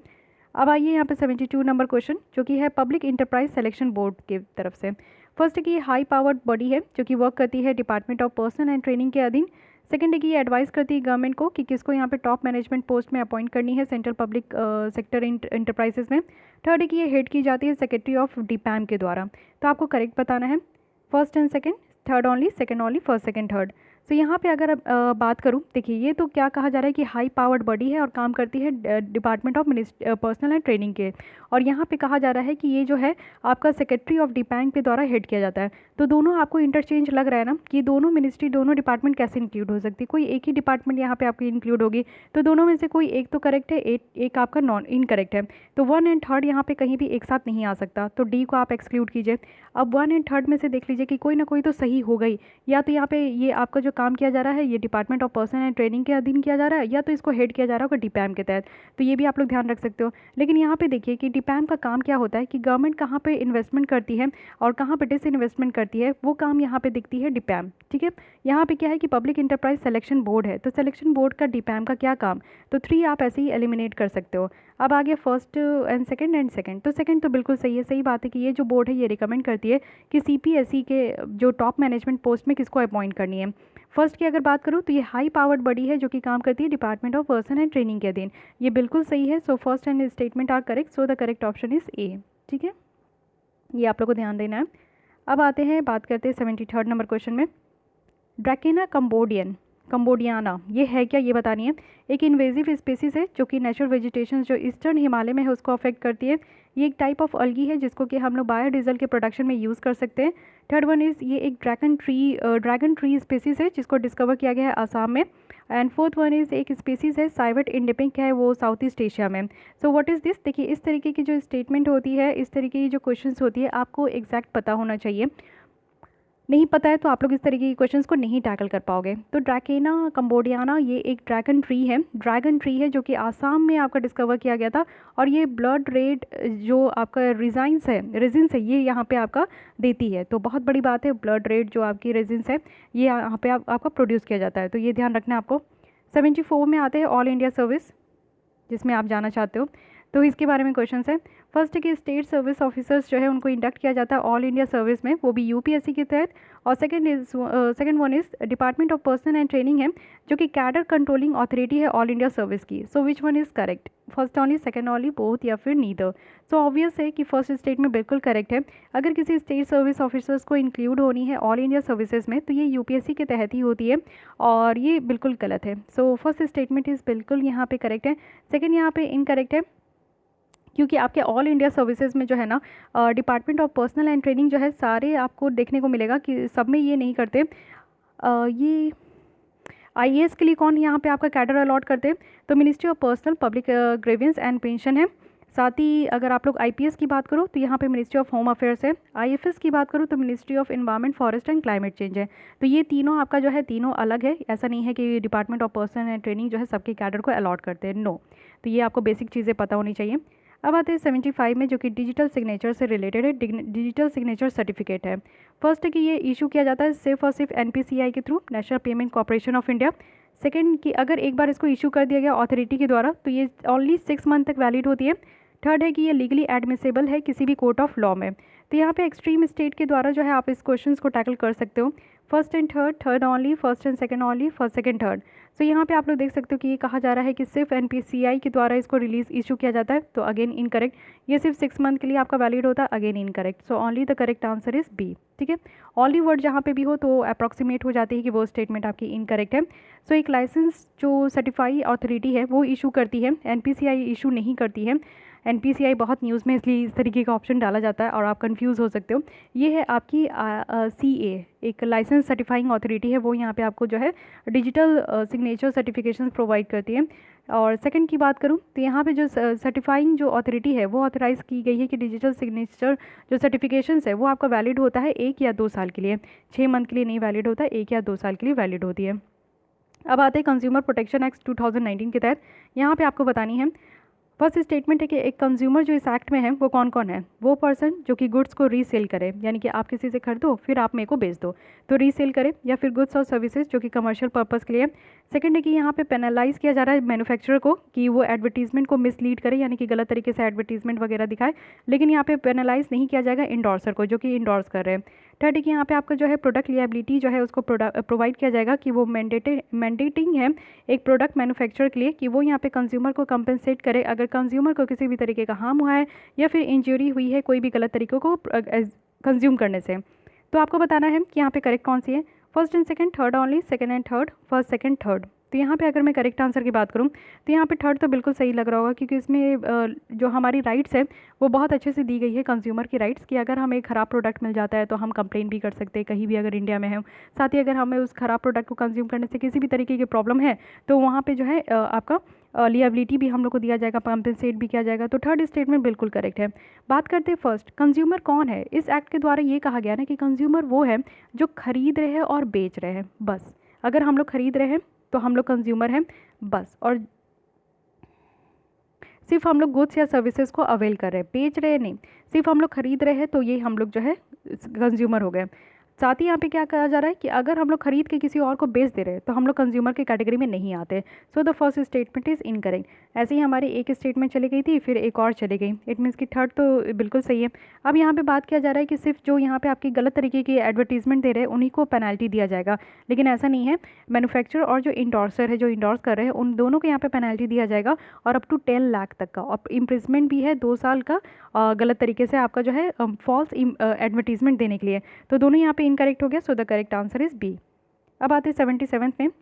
अब आइए यहाँ पे 72 नंबर क्वेश्चन जो कि है पब्लिक इंटरप्राइज सिलेक्शन बोर्ड की तरफ से। फर्स्ट है कि हाई पावर्ड बॉडी है जो कि वर्क करती है department of personnel and training के अधीन। सेकंड है कि ये एडवाइस करती है गवर्नमेंट को कि किसको यहाँ पे टॉप मैनेजमेंट पोस्ट में अपॉइंट करनी है सेंट्रल पब्लिक सेक्टर इंटरप्राइजेस में। थर्ड है कि ये हेड की जाती है सेक्रेटरी ऑफ डीपैम के द्वारा। तो आपको करेक्ट बताना है first and second, third only, second only, first second third. तो यहाँ पे अगर बात करूँ, देखिए ये तो क्या कहा जा रहा है कि हाई पावर्ड बॉडी है और काम करती है department of personnel and training के, और यहाँ पे कहा जा रहा है कि ये जो है आपका सेक्रेटरी ऑफ डिपैंग के द्वारा हेड किया जाता है। तो दोनों आपको इंटरचेंज लग रहा है ना कि दोनों मिनिस्ट्री, दोनों डिपार्टमेंट कैसे इंक्लूड हो सकती है, कोई एक ही डिपार्टमेंट यहाँ पे आपकी इंक्लूड होगी। तो दोनों में से कोई एक तो करेक्ट है, एक आपका नॉन इनकरेक्ट है। तो 1 एंड 3 यहाँ पे कहीं भी एक साथ नहीं आ सकता, तो डी को आप एक्सक्लूड कीजिए। अब 1 एंड 3 में से देख लीजिए कि कोई ना कोई तो सही हो गई, या तो यहाँ पे ये आपका जो काम किया जा रहा है, ये department of personnel and training के अधीन किया जा रहा है, या तो इसको हेड किया जा रहा होगा डीपैम के तहत। तो ये भी आप लोग ध्यान रख सकते हो। लेकिन यहाँ पे देखिए कि डीपैम का काम क्या होता है कि गवर्नमेंट कहाँ पे इन्वेस्टमेंट करती है और कहाँ पे डिस इन्वेस्टमेंट करती है, वो काम यहाँ पे दिखती है डीपैम। ठीक है, यहाँ पे क्या है कि पब्लिक इंटरप्राइज सिलेक्शन बोर्ड है, तो सिलेक्शन बोर्ड का डीपैम का क्या काम, तो 3 आप ऐसे ही एलिमिनेट कर सकते हो। अब आगे फर्स्ट एंड सेकंड, तो सेकंड तो बिल्कुल सही है, सही बात है कि ये जो बोर्ड है ये रिकमेंड करती है कि सीपीएसई के जो टॉप मैनेजमेंट पोस्ट में किसको अपॉइंट करनी है। फर्स्ट की अगर बात करूँ तो ये हाई पावर्ड बॉडी है जो कि काम करती है department of personnel and training के अधीन। ये बिल्कुल सही है। So first and statement are correct, so the correct option is A. ठीक है, ये आप लोग को ध्यान देना है। अब आते हैं, बात करते हैं 73rd नंबर क्वेश्चन में। ड्रैकेना कंबोडियाना ये है क्या, ये बतानी है। एक इन्वेजिव स्पीसीज है जो कि नेचुरल वेजिटेशन जो ईस्टर्न हिमालय में है उसको अफेक्ट करती है। ये एक टाइप ऑफ अलगी है जिसको कि हम लोग बायोडीजल के प्रोडक्शन में यूज़ कर सकते हैं। थर्ड वन इज़ ये एक ड्रैगन ट्री स्पीसीज है जिसको डिस्कवर किया गया है आसाम में। एंड फोर्थ वन इज़ एक स्पीसीज है साइवेट इंडिपिक है, वो साउथ ईस्ट एशिया में। सो व्हाट इज़ दिस, देखिए इस तरीके की जो स्टेटमेंट होती है, इस तरीके की जो क्वेश्चंस होती है, आपको एग्जैक्ट पता होना चाहिए। नहीं पता है तो आप लोग इस तरीके के क्वेश्चंस को नहीं टैकल कर पाओगे। तो ड्रैकेना कंबोडियाना ये एक ड्रैगन ट्री है जो कि आसाम में आपका डिस्कवर किया गया था। और ये ब्लड रेड जो आपका रेजिन्स है ये यहाँ पे आपका देती है। तो बहुत बड़ी बात है, ब्लड रेड जो आपकी रेजिन्स है ये यहाँ पे आपका प्रोड्यूस किया जाता है, तो ये ध्यान रखना है आपको। 74 में आते हैं ऑल इंडिया सर्विस, जिसमें आप जाना चाहते हो, तो इसके बारे में क्वेश्चन है। फर्स्ट कि स्टेट सर्विस ऑफिसर्स जो है उनको इंडक्ट किया जाता है ऑल इंडिया सर्विस में, वो भी यूपीएससी के तहत। और second one is department of personnel and training है जो कि कैडर कंट्रोलिंग अथॉरिटी है ऑल इंडिया सर्विस की। So which one is correct, first only, second only, both, या फिर नीदर। सो ऑब्वियस है कि फर्स्ट स्टेटमेंट बिल्कुल करेक्ट है। अगर किसी स्टेट सर्विस ऑफिसर्स को इंक्लूड होनी है ऑल इंडिया सर्विसेज में तो ये यूपीएससी के तहत ही होती है, और ये बिल्कुल गलत है। सो फर्स्ट स्टेटमेंट इज़ बिल्कुल यहाँ पे करेक्ट है। सेकेंड यहाँ पे इनकरेक्ट है, क्योंकि आपके ऑल इंडिया सर्विसेज में जो है ना department of personnel and training जो है सारे आपको देखने को मिलेगा कि सब में ये नहीं करते। ये आईएएस के लिए कौन यहाँ पे आपका कैडर अलॉट करते हैं, तो ministry of personnel public grievance and pension है। साथ ही अगर आप लोग आईपीएस की बात करो तो यहाँ पे मिनिस्ट्री ऑफ होम अफेयर्स है। आईएफएस की बात करूँ तो ministry of environment, forest and climate change है। तो ये तीनों आपका जो है तीनों अलग है, ऐसा नहीं है कि department of personnel and training जो है सबके कैडर को अलॉट करते हैं, नो। तो ये आपको बेसिक चीज़ें पता होनी चाहिए। अब आते हैं 75 में जो कि डिजिटल सिग्नेचर से रिलेटेड है, डिजिटल सिग्नेचर सर्टिफिकेट है। फर्स्ट है कि ये इशू किया जाता है सिर्फ और सिर्फ एनपीसीआई के through, national payment corporation of India. Second कि अगर एक बार इसको इशू कर दिया गया अथॉरिटी के द्वारा तो ये ओनली 6 मंथ तक वैलिड होती है। थर्ड है कि ये लीगली एडमिसेबल है किसी भी कोर्ट ऑफ लॉ में। तो यहाँ पे एक्सट्रीम स्टेट के द्वारा जो है आप इस क्वेश्चन को टैकल कर सकते हो, first and third only, first and second only, first second third. तो यहाँ पे आप लोग देख सकते हो कि ये कहा जा रहा है कि सिर्फ एनपीसीआई के द्वारा इसको रिलीज इशू किया जाता है, तो अगेन इनकरेक्ट। ये सिर्फ 6 मंथ के लिए आपका वैलिड होता है, again incorrect. So only the correct answer is B. ठीक है, ओनली वर्ड जहाँ पे भी हो तो अप्रॉक्सीमेट हो जाती है कि वो स्टेटमेंट आपकी इनकरेक्ट है। सो एक लाइसेंस जो सर्टिफाई अथॉरिटी है वो इशू करती है, एनपीसीआई इशू नहीं करती है। एनपीसीआई बहुत न्यूज़ में इसलिए इस तरीके का ऑप्शन डाला जाता है और आप कंफ्यूज हो सकते हो। ये है आपकी सीए, एक लाइसेंस सर्टिफाइंग अथॉरिटी है, वो यहाँ पे आपको जो है डिजिटल सिग्नेचर सर्टिफिकेशन प्रोवाइड करती है। और सेकंड की बात करूँ तो यहाँ पे जो सर्टिफाइंग जो अथॉरिटी है वो ऑथराइज़ की गई है कि डिजिटल सिग्नेचर जो सर्टिफिकेशंस है वो आपका वैलिड होता है 1 या 2 साल के लिए, 6 मंथ के लिए नहीं वैलिड होता, 1 या 2 साल के लिए वैलिड होती है। अब आते हैं कंज्यूमर प्रोटेक्शन एक्ट 2019 के तहत, यहाँ पे आपको बतानी है। फर्स्ट स्टेटमेंट है कि एक कंज्यूमर जो इस एक्ट में है वो कौन कौन है, वो पर्सन जो कि गुड्स को रीसेल करे, यानी कि आप किसी से खरीदो फिर आप मेरे को बेच दो, तो रीसेल करे, या फिर गुड्स और सर्विसेज जो कि कमर्शियल पर्पस के लिए। सेकंड है कि यहाँ पे पेनलाइज किया जा रहा है मैन्युफैक्चरर को कि वो एडवर्टीजमेंट को मिसलीड करे, यानी कि गलत तरीके से एडवर्टीजमेंट वगैरह दिखाए, लेकिन यहाँ पे पेनलाइज नहीं किया जाएगा इंडोर्सर को जो कि इंडोर्स कर रहे हैं। थर्ड है कि यहाँ पे आपका जो है प्रोडक्ट लिएबिलिटी जो है उसको प्रोवाइड किया जाएगा कि वो मैंडेटिंग है एक प्रोडक्ट मैन्युफैक्चरर के लिए कि वो यहाँ पे कंज्यूमर को कंपनसेट करे अगर कंज्यूमर को किसी भी तरीके का हार्म हुआ है या फिर इंजरी हुई है कोई भी गलत तरीक़ों को कंज्यूम करने से। तो आपको बताना है कि यहाँ पे करेक्ट कौन सी है, first and second, third only, second and third, first second third. तो यहाँ पे अगर मैं करेक्ट आंसर की बात करूँ तो यहाँ पे थर्ड तो बिल्कुल सही लग रहा होगा, क्योंकि इसमें जो हमारी राइट्स है वो बहुत अच्छे से दी गई है, कंज्यूमर की राइट्स कि अगर हमें ख़राब प्रोडक्ट मिल जाता है तो हम कंप्लेन भी कर सकते हैं कहीं भी अगर इंडिया में है। साथ ही अगर हमें उस ख़राब प्रोडक्ट को कंज्यूम करने से किसी भी तरीके की प्रॉब्लम है तो वहाँ पर जो है आपका लिएबिलिटी भी हम लोग को दिया जाएगा, कंपनसेट भी किया जाएगा। तो थर्ड स्टेटमेंट बिल्कुल करेक्ट है। बात करते हैं फर्स्ट, कंज्यूमर कौन है। इस एक्ट के द्वारा ये कहा गया ना कि कंज्यूमर वो है जो खरीद रहे हैं और बेच रहे हैं, बस अगर हम लोग खरीद रहे हैं तो हम लोग कंज्यूमर हैं बस, और सिर्फ हम लोग गुड्स या सर्विसेज को अवेल कर रहे हैं, बेच रहे हैं नहीं, सिर्फ हम लोग खरीद रहे हैं, तो ये हम लोग जो है कंज्यूमर हो गए। साथ ही यहाँ पे क्या कहा जा रहा है कि अगर हम लोग खरीद के किसी और को बेच दे रहे हैं तो हम लोग कंज्यूमर की कैटेगरी में नहीं आते। So the first statement is incorrect. ऐसे ही हमारी एक स्टेटमेंट चली गई थी, फिर एक और चली गई, इट मीन्स कि थर्ड तो बिल्कुल सही है। अब यहाँ पे बात किया जा रहा है कि सिर्फ जो यहाँ पे आपकी गलत तरीके की एडवर्टीजमेंट दे रहे हैं उन्हीं को पेनल्टी दिया जाएगा, लेकिन ऐसा नहीं है। मैन्युफैक्चरर और जो इंडोर्सर है, जो इंडोर्स कर रहे हैं, उन दोनों को यहाँ पे पेनल्टी दिया जाएगा, और अप टू 10 लाख तक का, और इम्प्रिजमेंट भी है 2 साल का गलत तरीके से आपका जो है फॉल्स एडवर्टीजमेंट देने के लिए। तो दोनों यहाँ पे इनकरेक्ट हो गया। So the correct answer is B. अब आते हैं 77वें में।